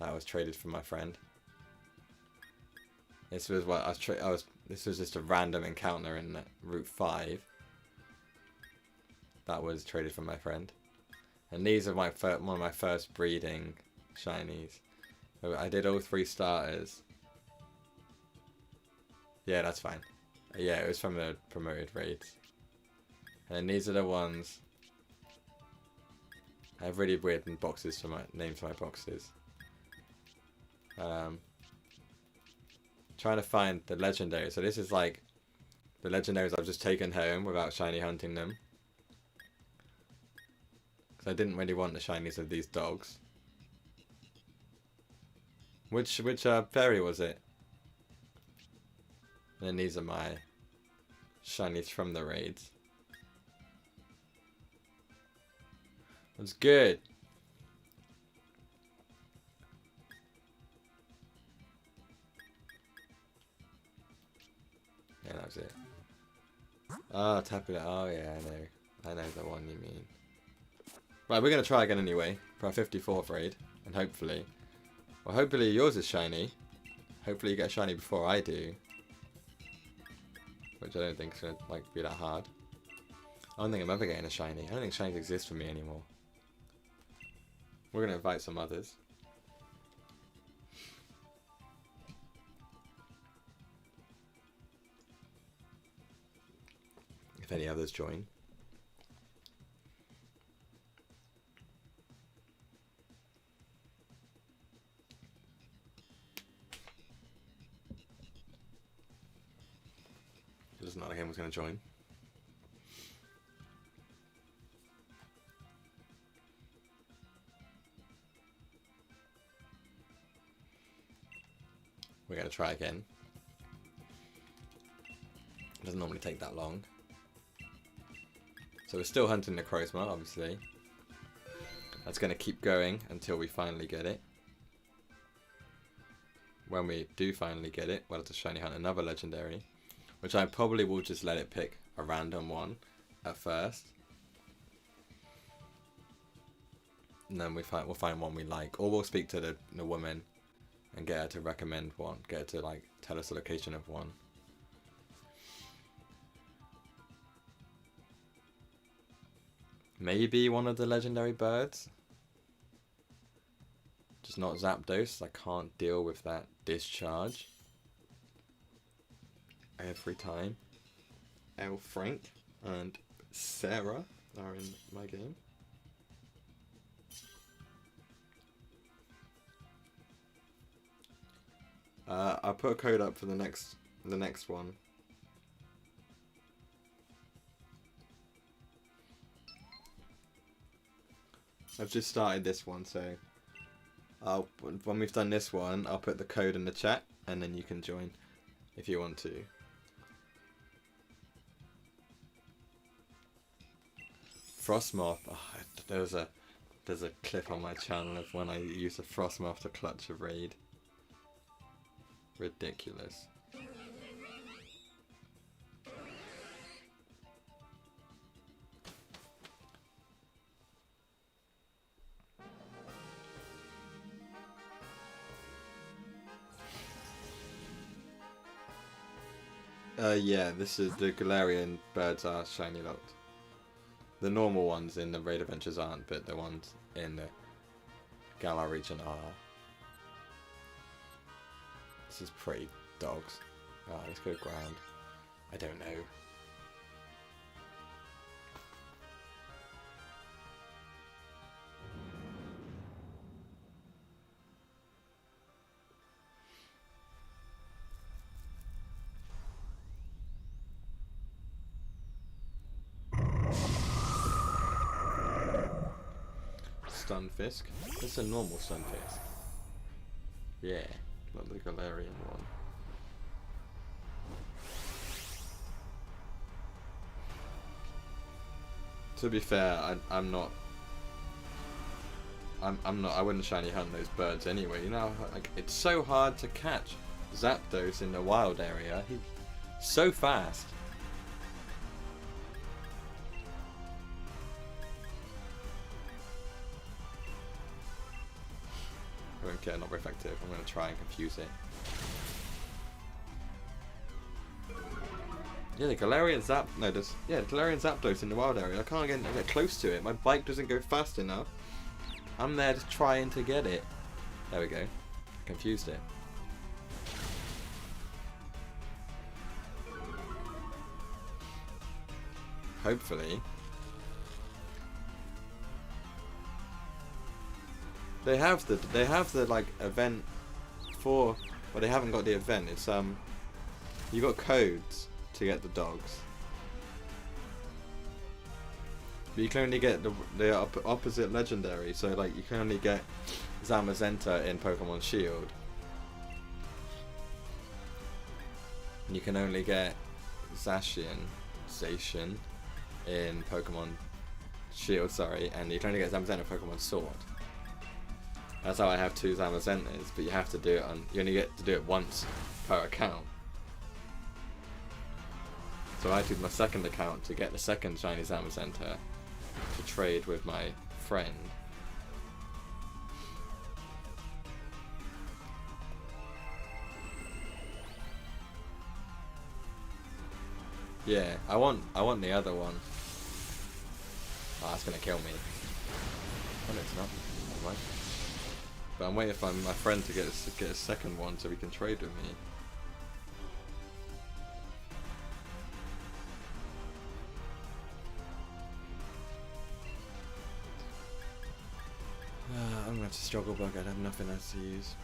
that was traded from my friend. This was what this was just a random encounter in Route 5. That was traded from my friend. And these are one of my first breeding shinies. I did all 3 starters. Yeah, that's fine. Yeah, it was from the promoted raids. And these are the ones. I have really weird boxes for my names for my boxes. Trying to find the legendary. So this is like the legendaries I've just taken home without shiny hunting them. Because I didn't really want the shinies of these dogs. Which fairy was it? And then these are my shinies from the raids. That's good. Yeah, that was it. Oh, tapping it. Oh, yeah, I know the one you mean. Right, we're going to try again anyway for our 54th raid. And hopefully yours is shiny. Hopefully you get a shiny before I do. Which I don't think is going to be that hard. I don't think I'm ever getting a shiny. I don't think shinies exist for me anymore. We're going to invite some others. if any others join. It doesn't look like anyone's going to join. We're going to try again. It doesn't normally take that long. So we're still hunting Necrozma, obviously. That's going to keep going until we finally get it. When we do finally get it, we'll have to shiny hunt another legendary. Which I probably will just let it pick a random one at first. And then we'll find one we like. Or we'll speak to the woman and get her to recommend one. Get her to like tell us the location of one. Maybe one of the legendary birds. Just not Zapdos. I can't deal with that discharge. Every time. El Frank and Sarah are in my game. I'll put a code up for the next one. I've just started this one, so when we've done this one, I'll put the code in the chat, and then you can join if you want to. Frostmoth. Oh, there's a clip on my channel of when I use a Frostmoth to clutch a raid. Ridiculous. Yeah, this is the Galarian birds are shiny locked. The normal ones in the Raid Adventures aren't, but the ones in the Galar region are. This is pretty dogs. Ah, let's go ground. I don't know. Stunfisk. This is a normal Stunfisk. Yeah, not the Galarian one. To be fair, I'm not. I wouldn't shiny hunt those birds anyway. You know, like it's so hard to catch Zapdos in the wild area. He's so fast. I won't care, not very effective. I'm going to try and confuse it. Yeah, the Galarian Galarian Zapdos in the wild area. I can't get close to it. My bike doesn't go fast enough. I'm there just trying to get it. There we go. Confused it. Hopefully. They have the like event for, but they haven't got the event. It's you got codes to get the dogs, but you can only get the opposite legendary. So like you can only get Zamazenta in Pokemon Shield, and you can only get Zacian in Pokemon Shield. Sorry, and you can only get Zamazenta in Pokemon Sword. That's how I have 2 Zamazentas, but you have to do it you only get to do it once per account. So I took my second account to get the second shiny Zamazenta to trade with my friend. Yeah, I want the other one. Oh, that's gonna kill me. Oh, no, it's not. Never mind. But I'm waiting for my friend to get a second one so he can trade with me. That's a struggle bug, I'd have nothing else to use.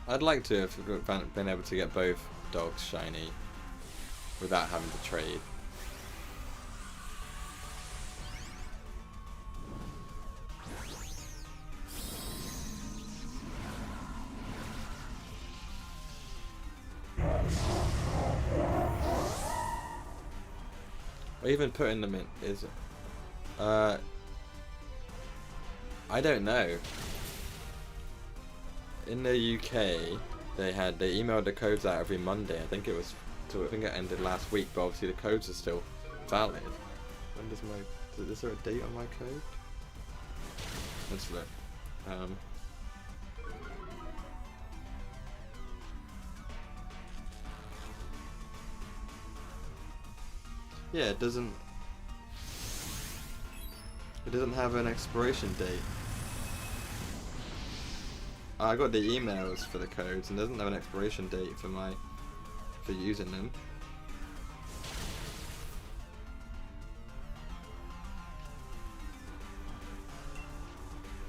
I'd like to have been able to get both dogs shiny without having to trade. Or even putting them in is I don't know. In the UK, they emailed the codes out every Monday. I think it ended last week, but obviously the codes are still valid. When does is there a date on my code? Let's look. Yeah, it doesn't have an expiration date. I got the emails for the codes and it doesn't have an expiration date for using them.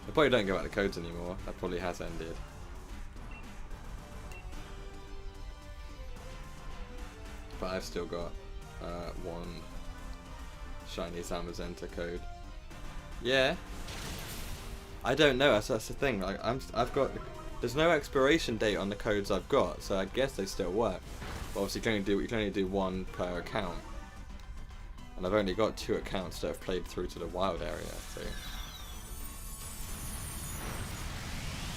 I probably don't go out the codes anymore. That probably has ended. But I've still got one shiny Zamazenta code. Yeah. I don't know. That's the thing. Like there's no expiration date on the codes I've got, so I guess they still work. But obviously, you can only do one per account, and I've only got 2 accounts that have played through to the wild area. So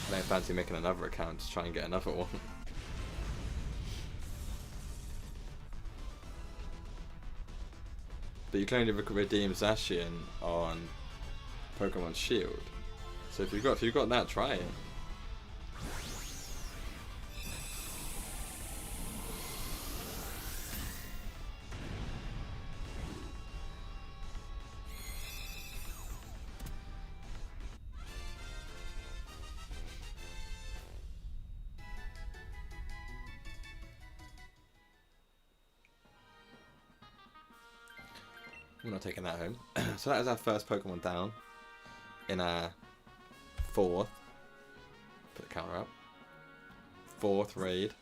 I don't fancy making another account to try and get another one. But you can only redeem Zacian on Pokemon Shield. So if you've got that, try it. I'm not taking that home. So that is our first Pokemon down in our 4th. Put the counter up. 4th raid.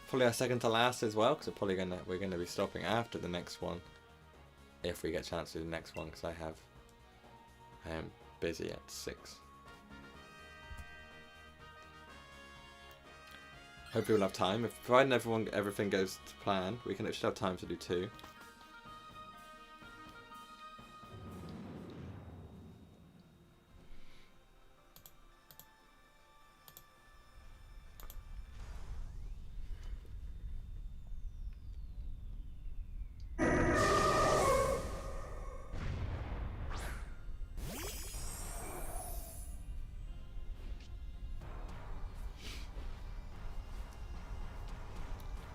Probably our second to last as well, because we're gonna be stopping after the next one, if we get a chance to do the next one, because I am busy at 6. Hopefully we'll have time. If providing everything goes to plan, we should have time to do 2.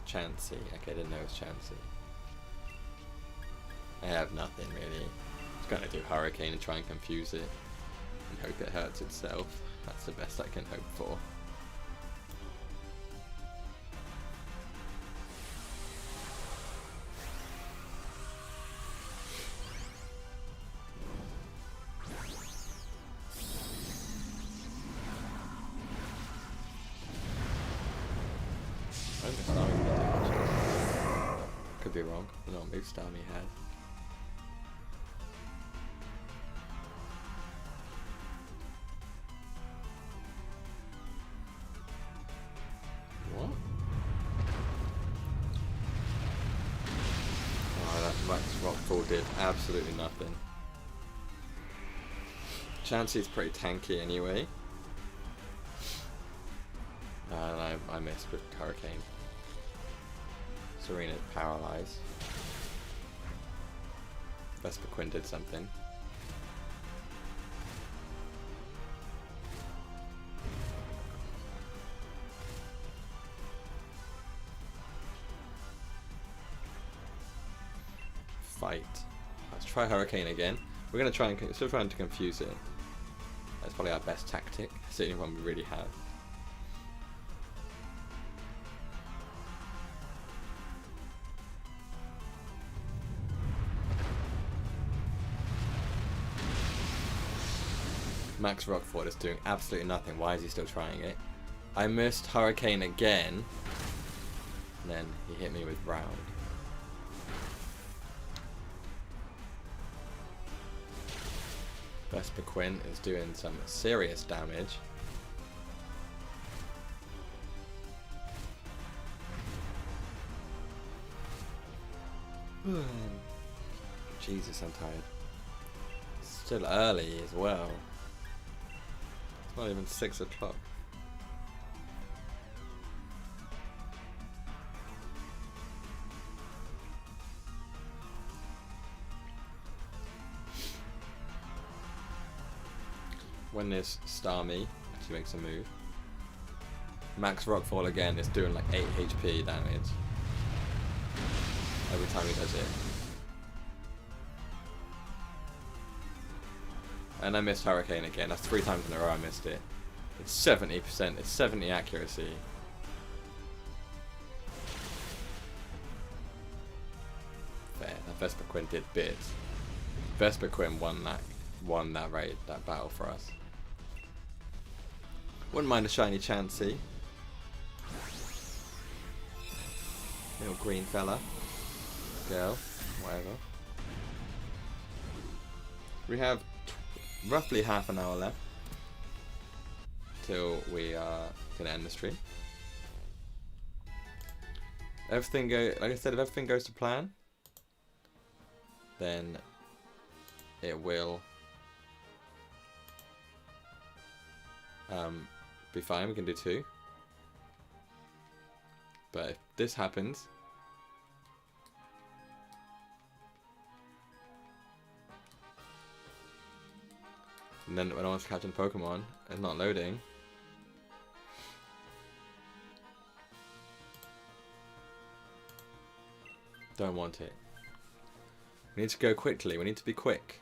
Chansey. Okay, I didn't know it was Chansey. I have nothing really. Just gonna do Hurricane and try and confuse it and hope it hurts itself. That's the best I can hope for. Could be wrong. I don't know what move style he had. What? Oh, that Max Rockfall did absolutely nothing. Chansey's pretty tanky anyway. And I missed with Hurricane. Serena paralyzed. Vesperquin did something. Fight. Let's try Hurricane again. We're gonna try and still trying to confuse it. That's probably our best tactic. It's the only one we really have. Max Rockford is doing absolutely nothing. Why is he still trying it? I missed Hurricane again. And then he hit me with Round. Vesperquin is doing some serious damage. Jesus, I'm tired. It's still early as well. It's not even 6 o'clock. When this Starmie actually makes a move. Max Rockfall again is doing like 8 HP damage every time he does it. And I missed Hurricane again. That's 3 times in a row I missed it. It's 70%. It's 70 accuracy. Fair. That Vesperquin did bits. Vesperquin won that raid, that battle for us. Wouldn't mind a shiny Chansey. Little green fella. Girl. Whatever. We have roughly half an hour left till we are gonna end the stream. Everything like I said, if everything goes to plan, then it will be fine. We can do 2. But if this happens, and then when I was catching Pokemon and not loading, don't want it. We need to go quickly. We need to be quick,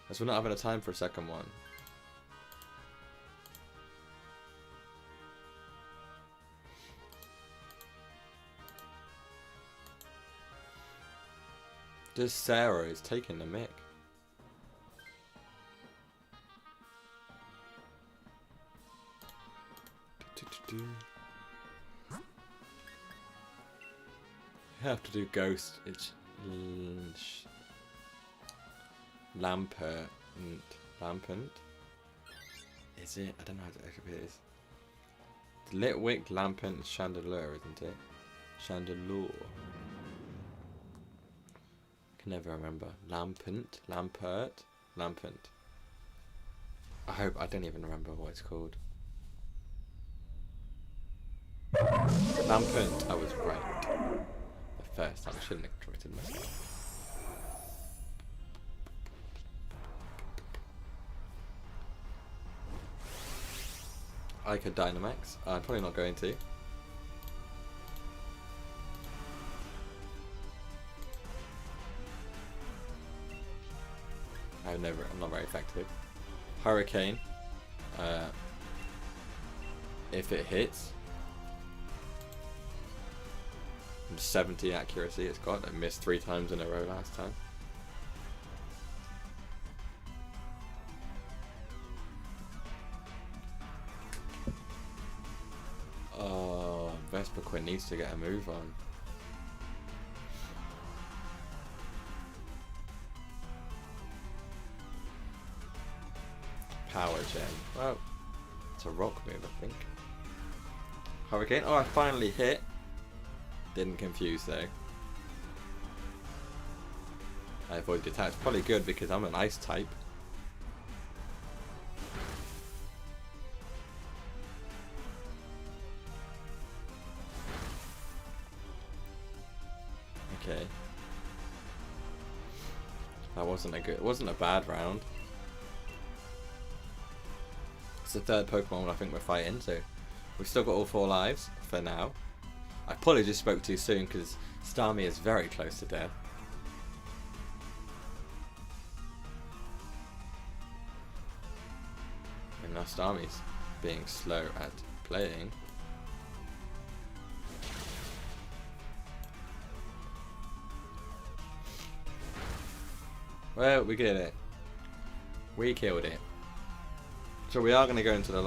as we're not having a time for a second one. This Sarah is taking the mic. I have to do Ghost. It's Lampert. Is it? I don't know how to actually it is. Litwick, Lampent, and Chandelure, isn't it? Chandelure. Can never remember. Lampent. I don't even remember what it's called. Lampent, I was right. The first time I shouldn't have corrected myself. I could Dynamax. I'm probably not going to. I'm not very effective. Hurricane. If it hits, 70 accuracy it's got. I missed 3 times in a row last time. Oh, Vesperquin needs to get a move on. Power Gem. Well, it's a rock move, I think. Hurricane. Oh, I finally hit. Didn't confuse though. I avoided the attack. It's probably good because I'm an ice type. Okay. That wasn't a good. It wasn't a bad round. It's the 3rd Pokemon I think we're fighting, so we've still got all 4 lives for now. I probably just spoke too soon because Starmie is very close to death. And now Starmie's being slow at playing. Well, we did it. We killed it. So we are going to go into the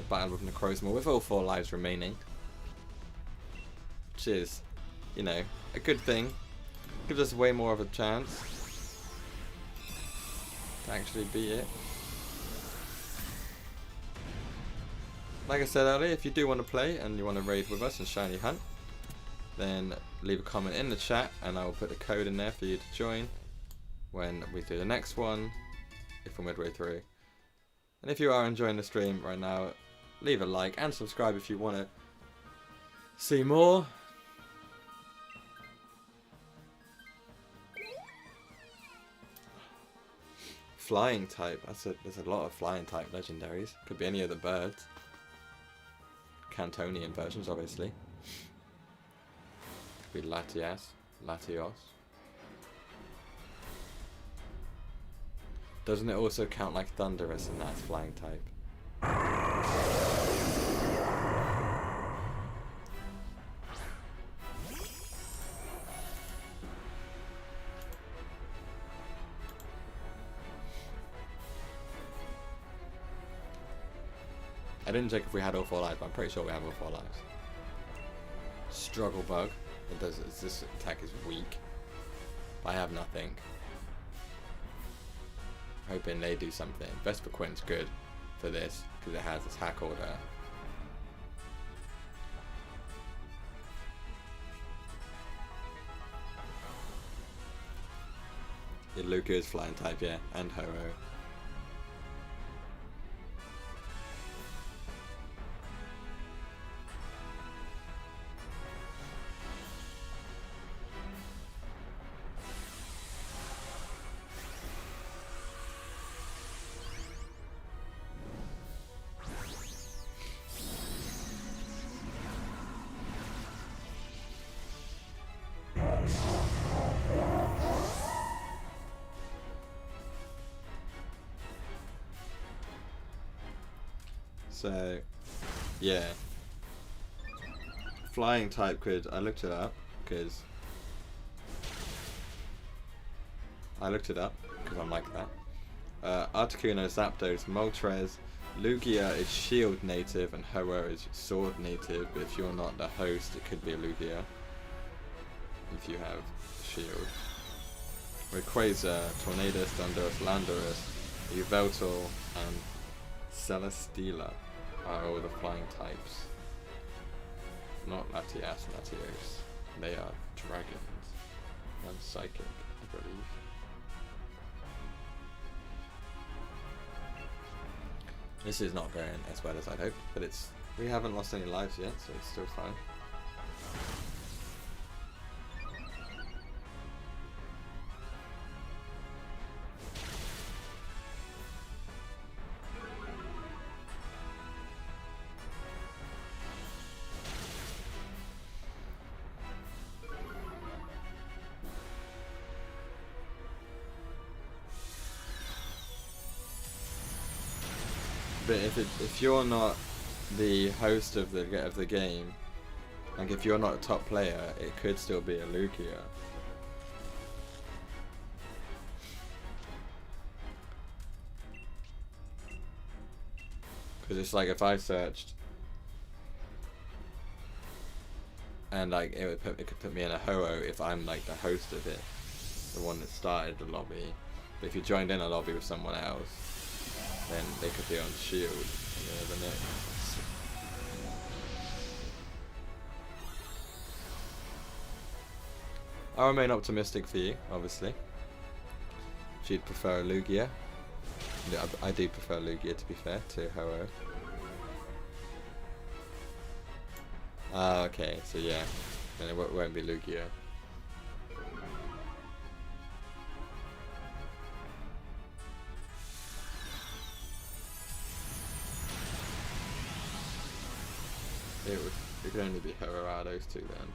battle with Necrozma with all 4 lives remaining. Which is, you know, a good thing. Gives us way more of a chance to actually beat it. Like I said earlier, if you do want to play and you want to raid with us and Shiny Hunt, then leave a comment in the chat and I will put the code in there for you to join when we do the next one, if we're midway through. And if you are enjoying the stream right now, leave a like and subscribe if you want to see more. Flying type, there's a lot of flying type legendaries. Could be any of the birds. Cantonian versions, obviously. Could be Latias, Latios. Doesn't it also count like Thunderous and that's flying type? I didn't check if we had all 4 lives, but I'm pretty sure we have all 4 lives. Struggle Bug. This attack is weak. I have nothing. Hoping they do something. Vesper Quint's good for this because it has attack order. Yeah, Luca is flying type, yeah, and Ho-Oh. So, yeah. Flying type could, I looked it up because I'm like that. Articuno, Zapdos, Moltres, Lugia is shield native and Ho-Oh is sword native, but if you're not the host it could be a Lugia if you have shield. Rayquaza, Tornadus, Thundurus, Landorus, Yveltal and Celesteela are all the flying types. Not Latias, Latios. They are dragons and psychic, I believe. This is not going as well as I'd hoped, but we haven't lost any lives yet, so it's still fine. But if you're not the host of the game, like if you're not a top player, it could still be a Lugia. Because it's like if I searched and like it could put me in a Ho-Oh if I'm like the host of it, the one that started the lobby. But if you joined in a lobby with someone else, then they could be on shield, you never know. I remain optimistic for you, obviously. If you'd prefer a Lugia. I do prefer Lugia, to be fair, to Ho-Oh. Ah, okay, so yeah. Then it won't be Lugia. It could only be Ho-Oh out of those two then.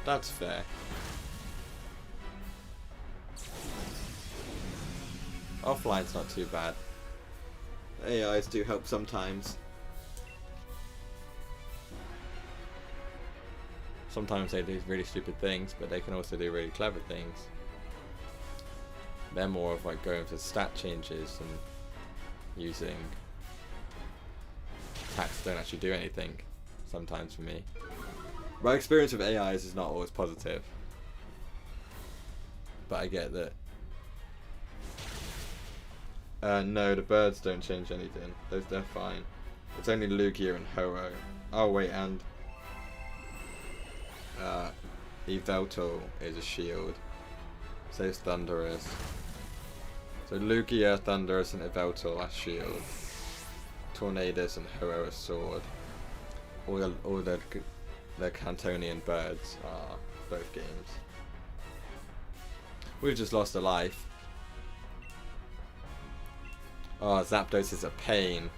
That's fair. Offline's not too bad. AIs do help sometimes. Sometimes they do really stupid things, but they can also do really clever things. They're more of like going for stat changes and using attacks that don't actually do anything sometimes for me. My experience with AIs is not always positive, but I get that. No, the birds don't change anything. They're fine. It's only Lugia and Ho-Oh. Oh wait, and Yveltal is a shield. So is Thundurus. So Lugia, Thundurus, and Yveltal are shield. Tornadus and Ho-Oh are sword. All the Cantonian birds are both games. We've just lost a life. Oh, Zapdos is a pain.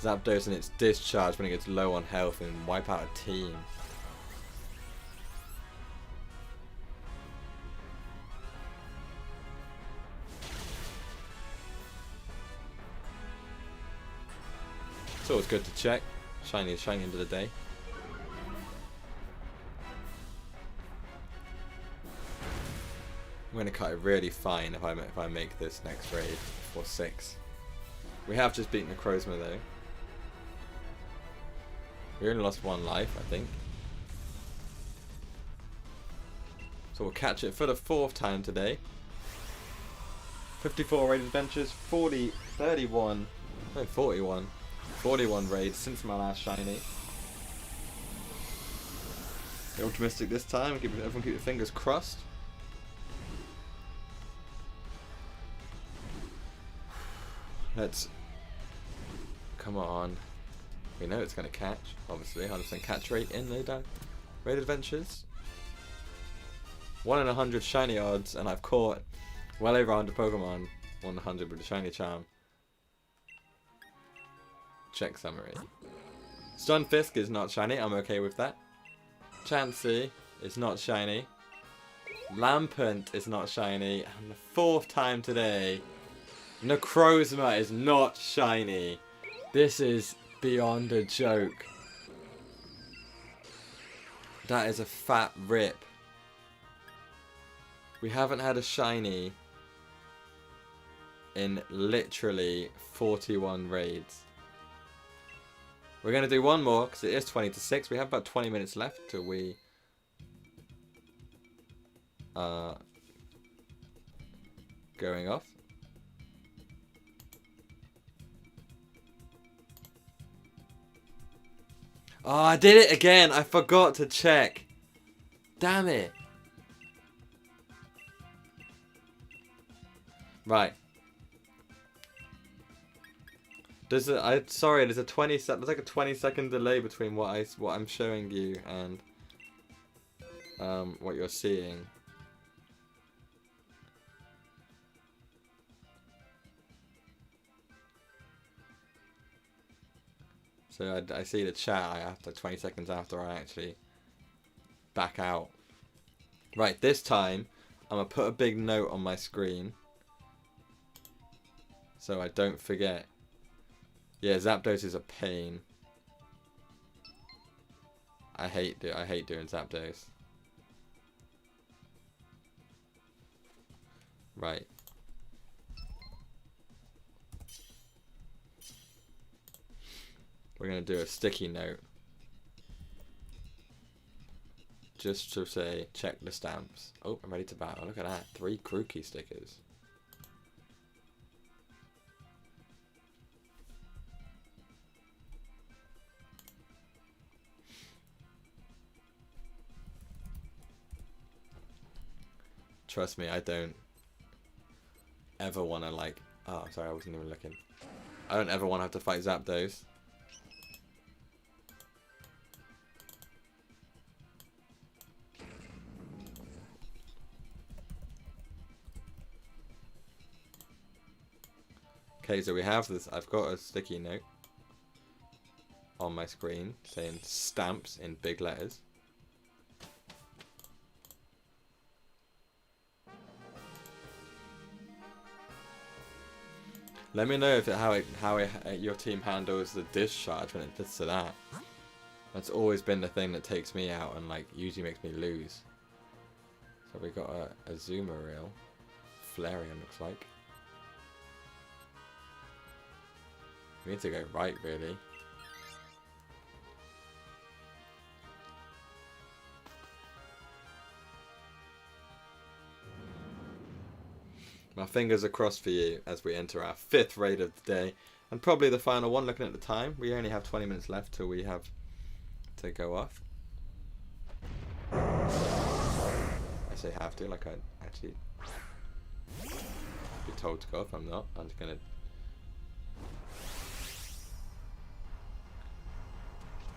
Zapdos and its discharge when it gets low on health and wipe out a team. It's always good to check. Shiny is shiny end of the day. I'm going to cut it really fine if I make this next raid for 6. We have just beaten Necrozma though. We only lost 1 life, I think. So we'll catch it for the 4th time today. 54 raid adventures, 41 raids since my last shiny. Be optimistic this time. Everyone keep your fingers crossed. Let's... Come on. We know it's going to catch, obviously. 100% catch rate in the raid adventures. 1 in 100 shiny odds, and I've caught well over 100 Pokemon. 1 in 100 with the shiny charm. Check summary. Stunfisk is not shiny, I'm okay with that. Chansey is not shiny. Lampent is not shiny. And the 4th time today, Necrozma is not shiny. This is beyond a joke. That is a fat rip. We haven't had a shiny in literally 41 raids. We're going to do one more because it is 20 to 6. We have about 20 minutes left till we going off. Oh, I did it again. I forgot to check. Damn it. Right. There's a there's a 20 there's like a 20-second delay between what I'm showing you and what you're seeing. So I see the chat after 20 seconds after I actually back out. Right, this time I'm gonna put a big note on my screen so I don't forget. Yeah, Zapdos is a pain. I hate doing Zapdos. Right. We're gonna do a sticky note. Just to say, check the stamps. Oh, I'm ready to battle. Look at that. 3 Crookie stickers. Trust me, I don't ever want to like... Oh, sorry, I wasn't even looking. I don't ever want to have to fight Zapdos. Okay, so we have this. I've got a sticky note on my screen saying stamps in big letters. Let me know if how your team handles the discharge when it gets to that. That's always been the thing that takes me out and like usually makes me lose. So we got a Azumarill. Flareon looks like. We need to go right, really. My fingers are crossed for you as we enter our 5th raid of the day. And probably the final one, looking at the time. We only have 20 minutes left till we have to go off. I say have to, like I actually be told to go off. I'm not. I'm just going to...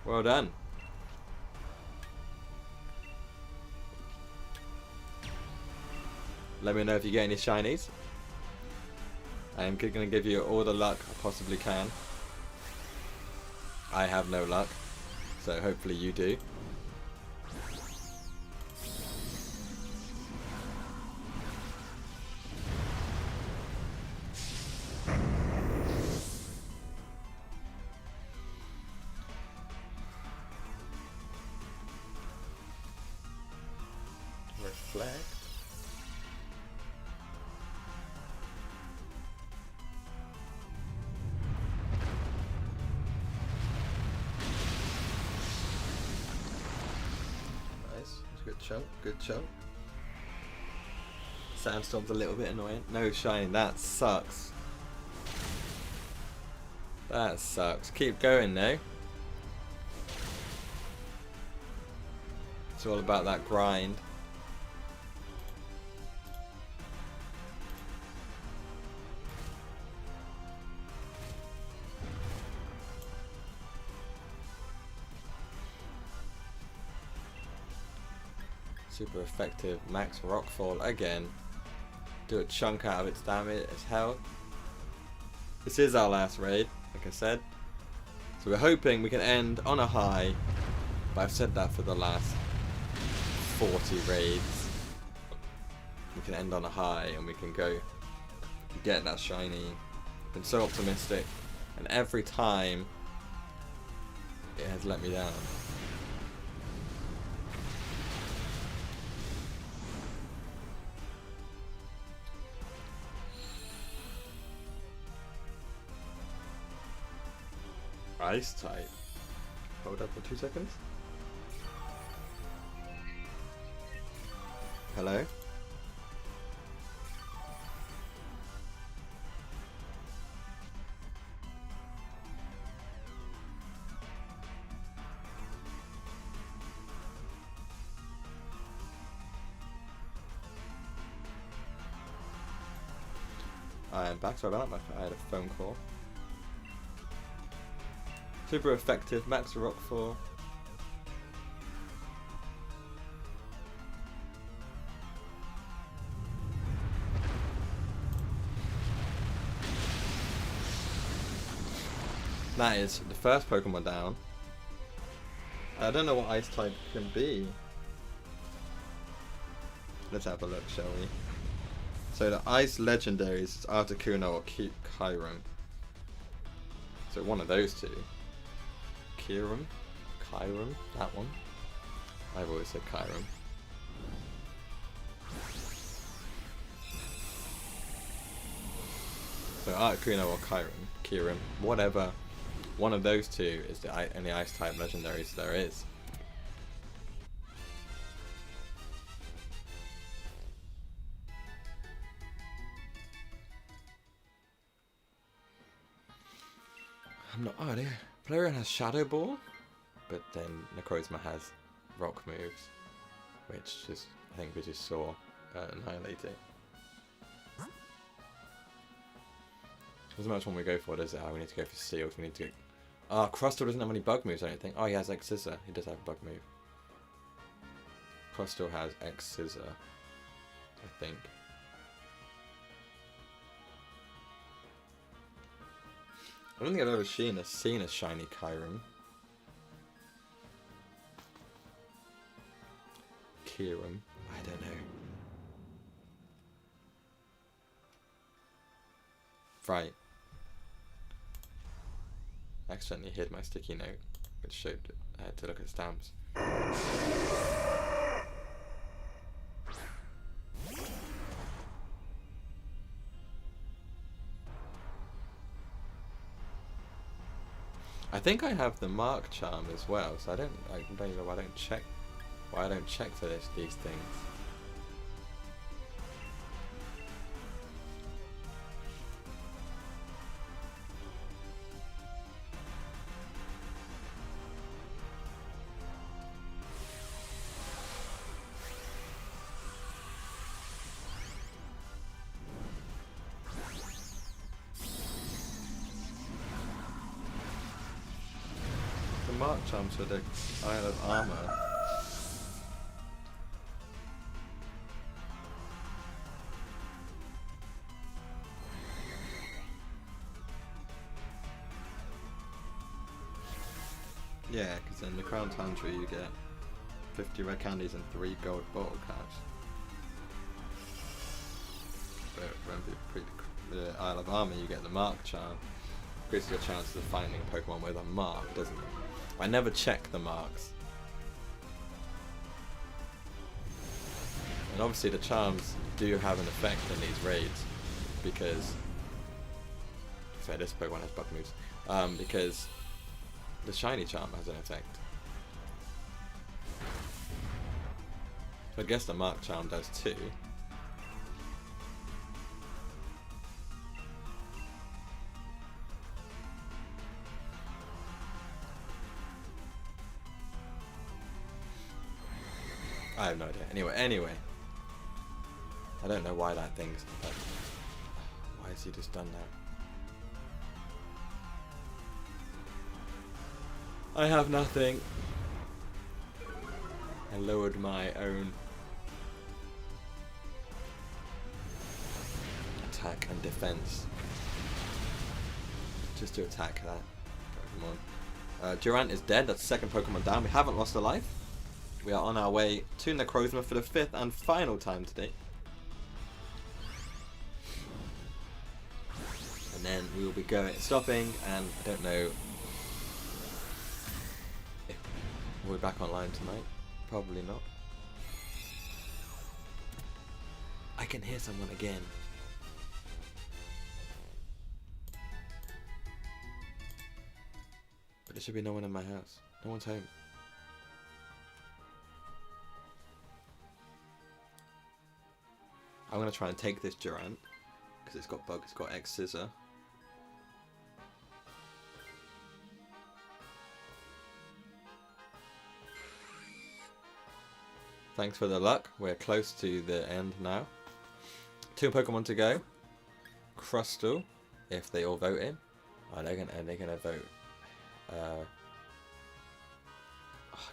Well done. Let me know if you get any shinies. I am going to give you all the luck I possibly can. I have no luck, so hopefully you do. Reflect. Good chunk, good chunk. Sandstorm's a little bit annoying. No shine, that sucks. That sucks. Keep going though. It's all about that grind. Super effective max rockfall again. Do a chunk out of its damage, its health. This is our last raid, like I said. So we're hoping we can end on a high. But I've said that for the last 40 raids. We can end on a high and we can go get that shiny. Been so optimistic. And every time it has let me down. Ice type. Hold up for 2 seconds. Hello? I am back, sorry about that, I had a phone call. Super effective, max rockfall. That is the first Pokemon down. I don't know what ice type can be. Let's have a look, shall we? So the ice legendaries is Articuno or Kyurem. So one of those two. Kyurem? That one. I've always said Kyurem. So Articuno or Kyurem, whatever. One of those two is the only ice type legendaries there is. I'm not. Oh dear. Flareon has Shadow Ball, but then Necrozma has Rock moves, which just I think we just saw annihilate it. Doesn't much one we go for, does it? Oh, we need to go for Seals. We need to go. Ah, Crustle doesn't have any bug moves or anything. Oh, he has X Scissor. He does have a bug move. Crustle has X Scissor, I think. I don't think I've ever seen a shiny Kyurem. Kyurem. I don't know. Right. Accidentally hid my sticky note. which showed to look at stamps. I think I have the Mark Charm as well, so I don't even know why I don't check for these things. Mark Charms for the Isle of Armor. Yeah, because in the Crown Tundra you get 50 red candies and 3 gold bottle caps. But when the Isle of Armor you get the Mark Charm. Increases your chances of finding a Pokemon with a mark, doesn't it? I never check the marks. And obviously the charms do have an effect in these raids because this Pokemon has bug moves. Because the shiny charm has an effect. So I guess the Mark Charm does too. I have no idea. Anyway. I don't know why that thing's... why has he just done that? I have nothing. I lowered my own attack and defense. Just to attack that Pokemon. Durant is dead. That's the second Pokemon down. We haven't lost a life. We are on our way to Necrozma for the 5th and final time today. And then we will be stopping, and I don't know if we'll be back online tonight. Probably not. I can hear someone again. But there should be no one in my house. No one's home. I'm gonna try and take this Durant because it's got bug, it's got X Scissor. Thanks for the luck. We're close to the end now. 2 Pokemon to go. Crustle, if they all vote in. Oh, they're gonna vote. I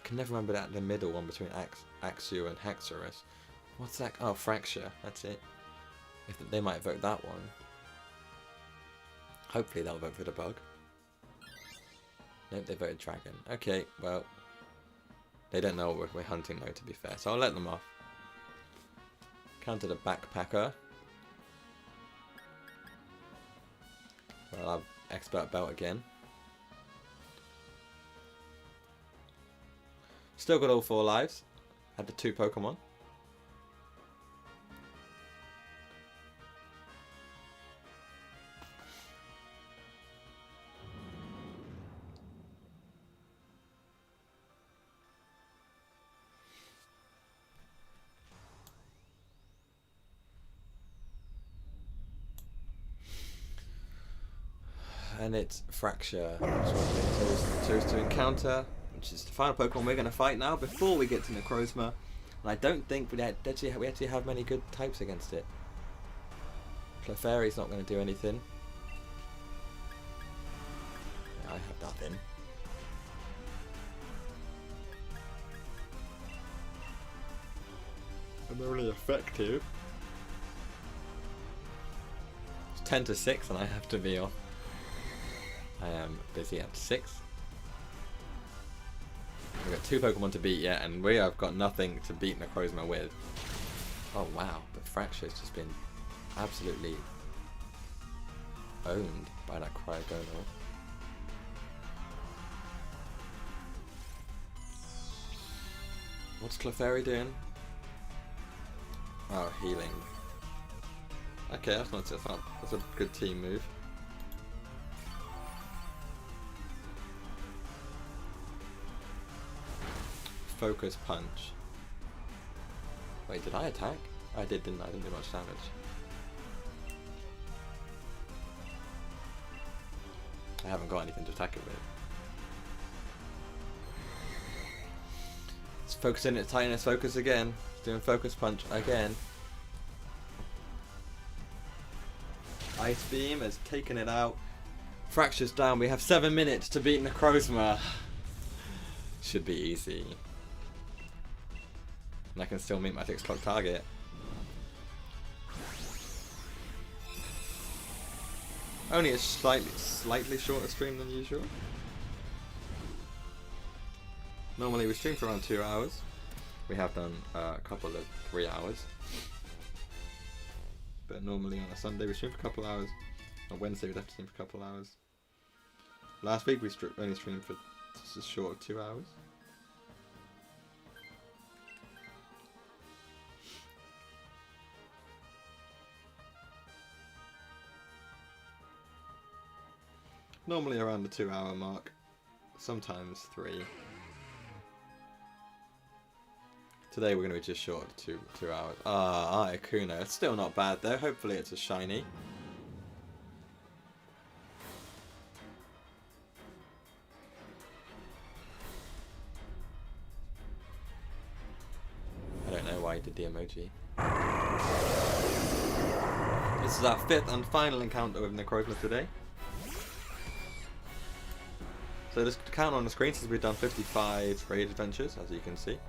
can never remember that the middle one between Axew and Haxorus. What's that? Oh, Fracture. That's it. They might vote that one. Hopefully they'll vote for the bug. Nope, they voted Dragon. Okay, well, they don't know what we're hunting though, to be fair, so I'll let them off. Counter the Backpacker. Well, I've Expert Belt again. Still got all 4 lives. Had the 2 Pokemon. And it's Fracture, which I chose to encounter, which is the final Pokemon we're going to fight now before we get to Necrozma. And I don't think we actually have many good types against it. Clefairy's not going to do anything. I have nothing. I'm only effective. It's 10 to 6 and I have to be off. I am busy at 6. We've got 2 Pokemon to beat yet, and we have got nothing to beat Necrozma with. Oh wow, but Fracture's just been absolutely owned by that Cryogonal. What's Clefairy doing? Oh, healing. Okay, that's not so fun. That's a good team move. Focus punch. Wait, did I attack? I did, didn't I? I didn't do much damage. I haven't got anything to attack it with. It's focusing its tightness focus again. It's doing focus punch again. Ice beam has taken it out. Fracture's down. We have 7 minutes to beat Necrozma. Should be easy. And I can still meet my 6 o'clock target. Only a slightly shorter stream than usual. Normally we stream for around 2 hours. We have done a couple of 3 hours. But normally on a Sunday we stream for a couple hours. On Wednesday we'd have to stream for a couple hours. Last week we only streamed for just a short of 2 hours. Normally around the 2 hour mark, sometimes 3. Today we're going to be just short of 2 hours. Ah, Articuno. It's still not bad though, hopefully it's a shiny. I don't know why he did the emoji. This is our 5th and final encounter with Necrozma today. So just count on the screen since we've done 55 raid adventures, as you can see.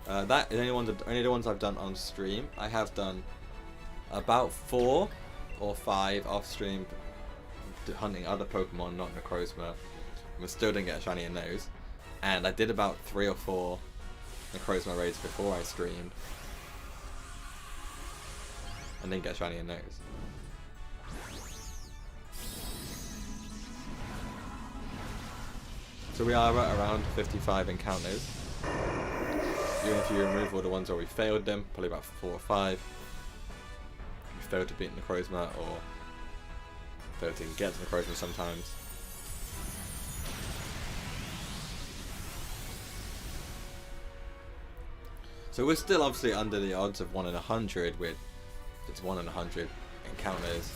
That is only the ones I've done on stream. I have done about 4 or 5 off stream hunting other Pokemon, not Necrozma. We still didn't get a shiny in those. And I did about 3 or 4 Necrozma raids before I streamed. And didn't get a shiny in those. So we are at around 55 encounters. Even if you remove all the ones where we failed them, probably about 4 or 5. We failed to beat Necrozma or failed to get to Necrozma sometimes. So we're still obviously under the odds of 1 in 100 with it's 1 in 100 encounters.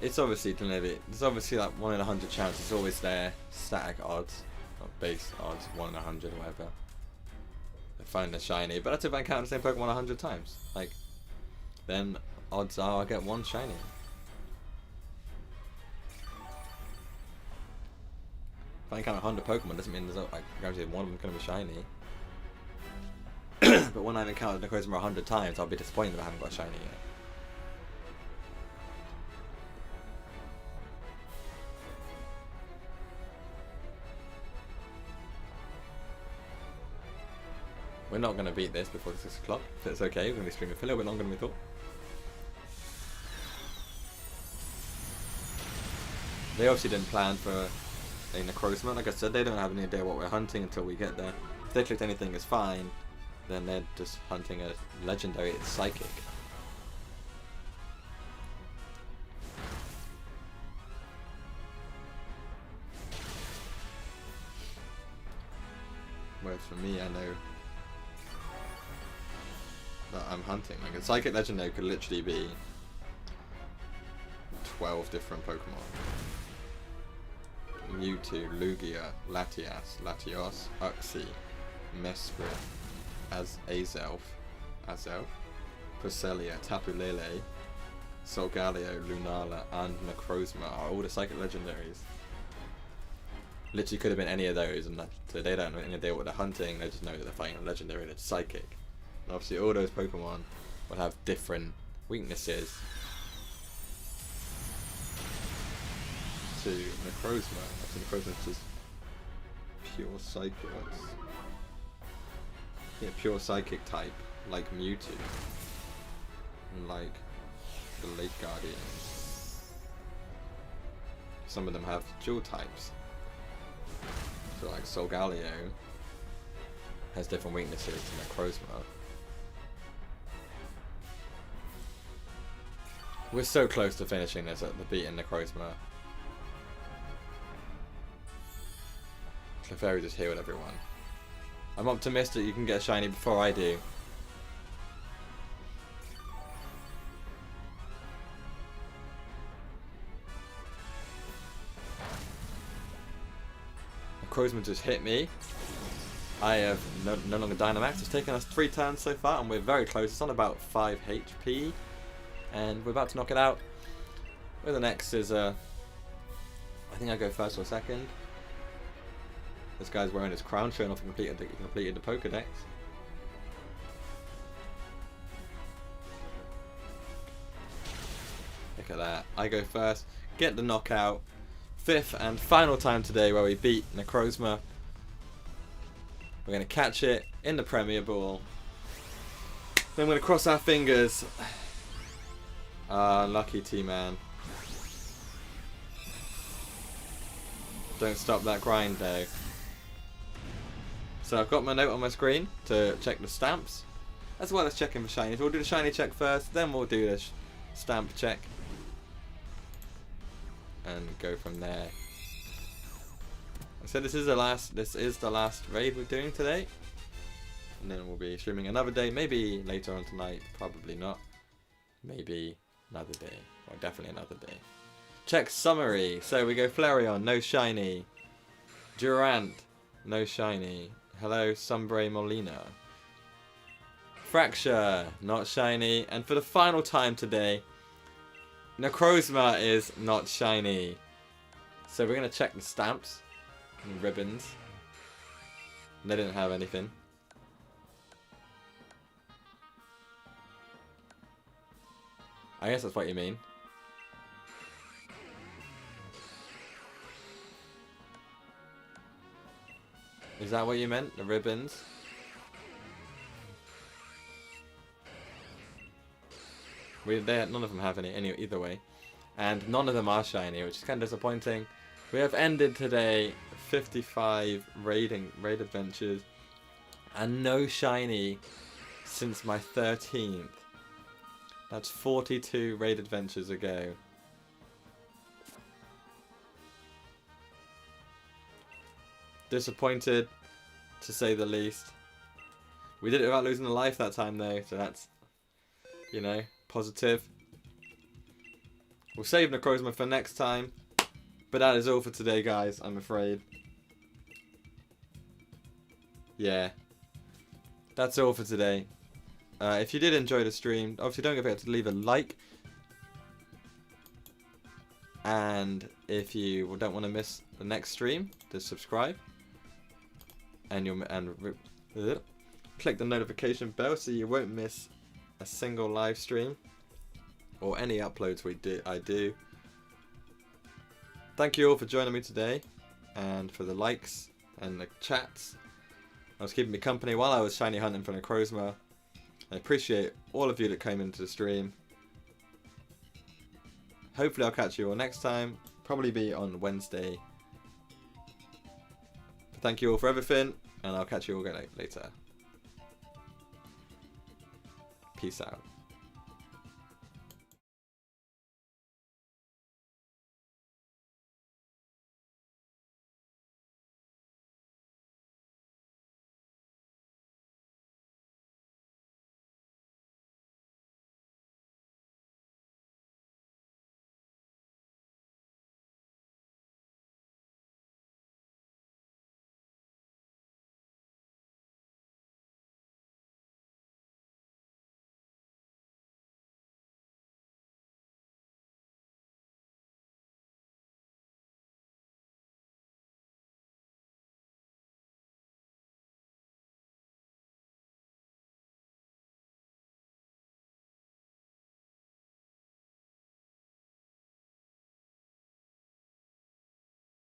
It's obviously there's obviously like 1 in 100 chance. It's always there. Static odds, not base odds, 1 in 100 or whatever. I find a shiny, but that's if I encounter the same Pokemon 100 times. Like, then odds are I'll get 1 shiny. If I encounter 100 Pokemon, doesn't mean there's like guaranteed 1 of them gonna be shiny. But when I've encountered Necrozma 100 times, I'll be disappointed that I haven't got a shiny yet. We're not going to beat this before 6 o'clock, so it's okay. We're going to be streaming for a little bit longer than we thought. They obviously didn't plan for a Necrozma. Like I said, they don't have any idea what we're hunting until we get there. If they clicked anything is fine, then they're just hunting a legendary psychic. Whereas for me, I know that I'm hunting. Like a psychic legendary could literally be 12 different Pokemon. Mewtwo, Lugia, Latias, Latios, Uxie, Mesprit, Azelf, Cresselia, Tapu Lele, Solgaleo, Lunala, and Necrozma are all the psychic legendaries. Literally could have been any of those, and so they don't have any idea what they're hunting, they just know that they're fighting a legendary and it's psychic. And obviously all those Pokemon will have different weaknesses to Necrozma. Actually, Necrozma is just pure psychic. Yeah, pure psychic type, like Mewtwo, and like the Lake Guardians. Some of them have dual types. feel like Solgaleo has different weaknesses to Necrozma. We're so close to finishing this at the beating Necrozma. Clefairy just healed everyone. I'm optimistic you can get a shiny before I do. Necrozma just hit me. I have no longer Dynamax. It's taken us 3 turns so far and we're very close. It's on about 5 HP. And we're about to knock it out. Where the next is, I think I go first or second. This guy's wearing his crown, showing off he completed the Pokedex. Look at that. I go first, get the knockout. 5th and final time today where we beat Necrozma. We're going to catch it in the Premier Ball. Then we're going to cross our fingers. Lucky T-Man. Don't stop that grind though. So I've got my note on my screen to check the stamps, as well as checking for shinies. We'll do the shiny check first, then we'll do the stamp check. And go from there. So this is the last raid we're doing today. And then we'll be streaming another day, maybe later on tonight, probably not. Maybe another day, or definitely another day. Check summary. So we go Flareon, no shiny. Durant, no shiny. Hello, Sombre Molina. Fracture, not shiny. And for the final time today, Necrozma is not shiny. So we're going to check the stamps and ribbons. They didn't have anything. I guess that's what you mean. Is that what you meant? The ribbons? None of them have any either way. And none of them are shiny, which is kind of disappointing. We have ended today 55 raid adventures and no shiny since my 13th. That's 42 raid adventures ago. Disappointed, to say the least. We did it without losing a life that time though, so that's, you know, positive. We'll save Necrozma for next time. But that is all for today, guys, I'm afraid. Yeah. That's all for today. If you did enjoy the stream, obviously don't forget to leave a like. And if you don't want to miss the next stream, just subscribe. And click the notification bell so you won't miss a single live stream or any uploads I do. Thank you all for joining me today and for the likes and the chats. I was keeping me company while I was shiny hunting for Necrozma. I appreciate all of you that came into the stream. Hopefully I'll catch you all next time. Probably be on Wednesday. Thank you all for everything, and I'll catch you all again later. Peace out.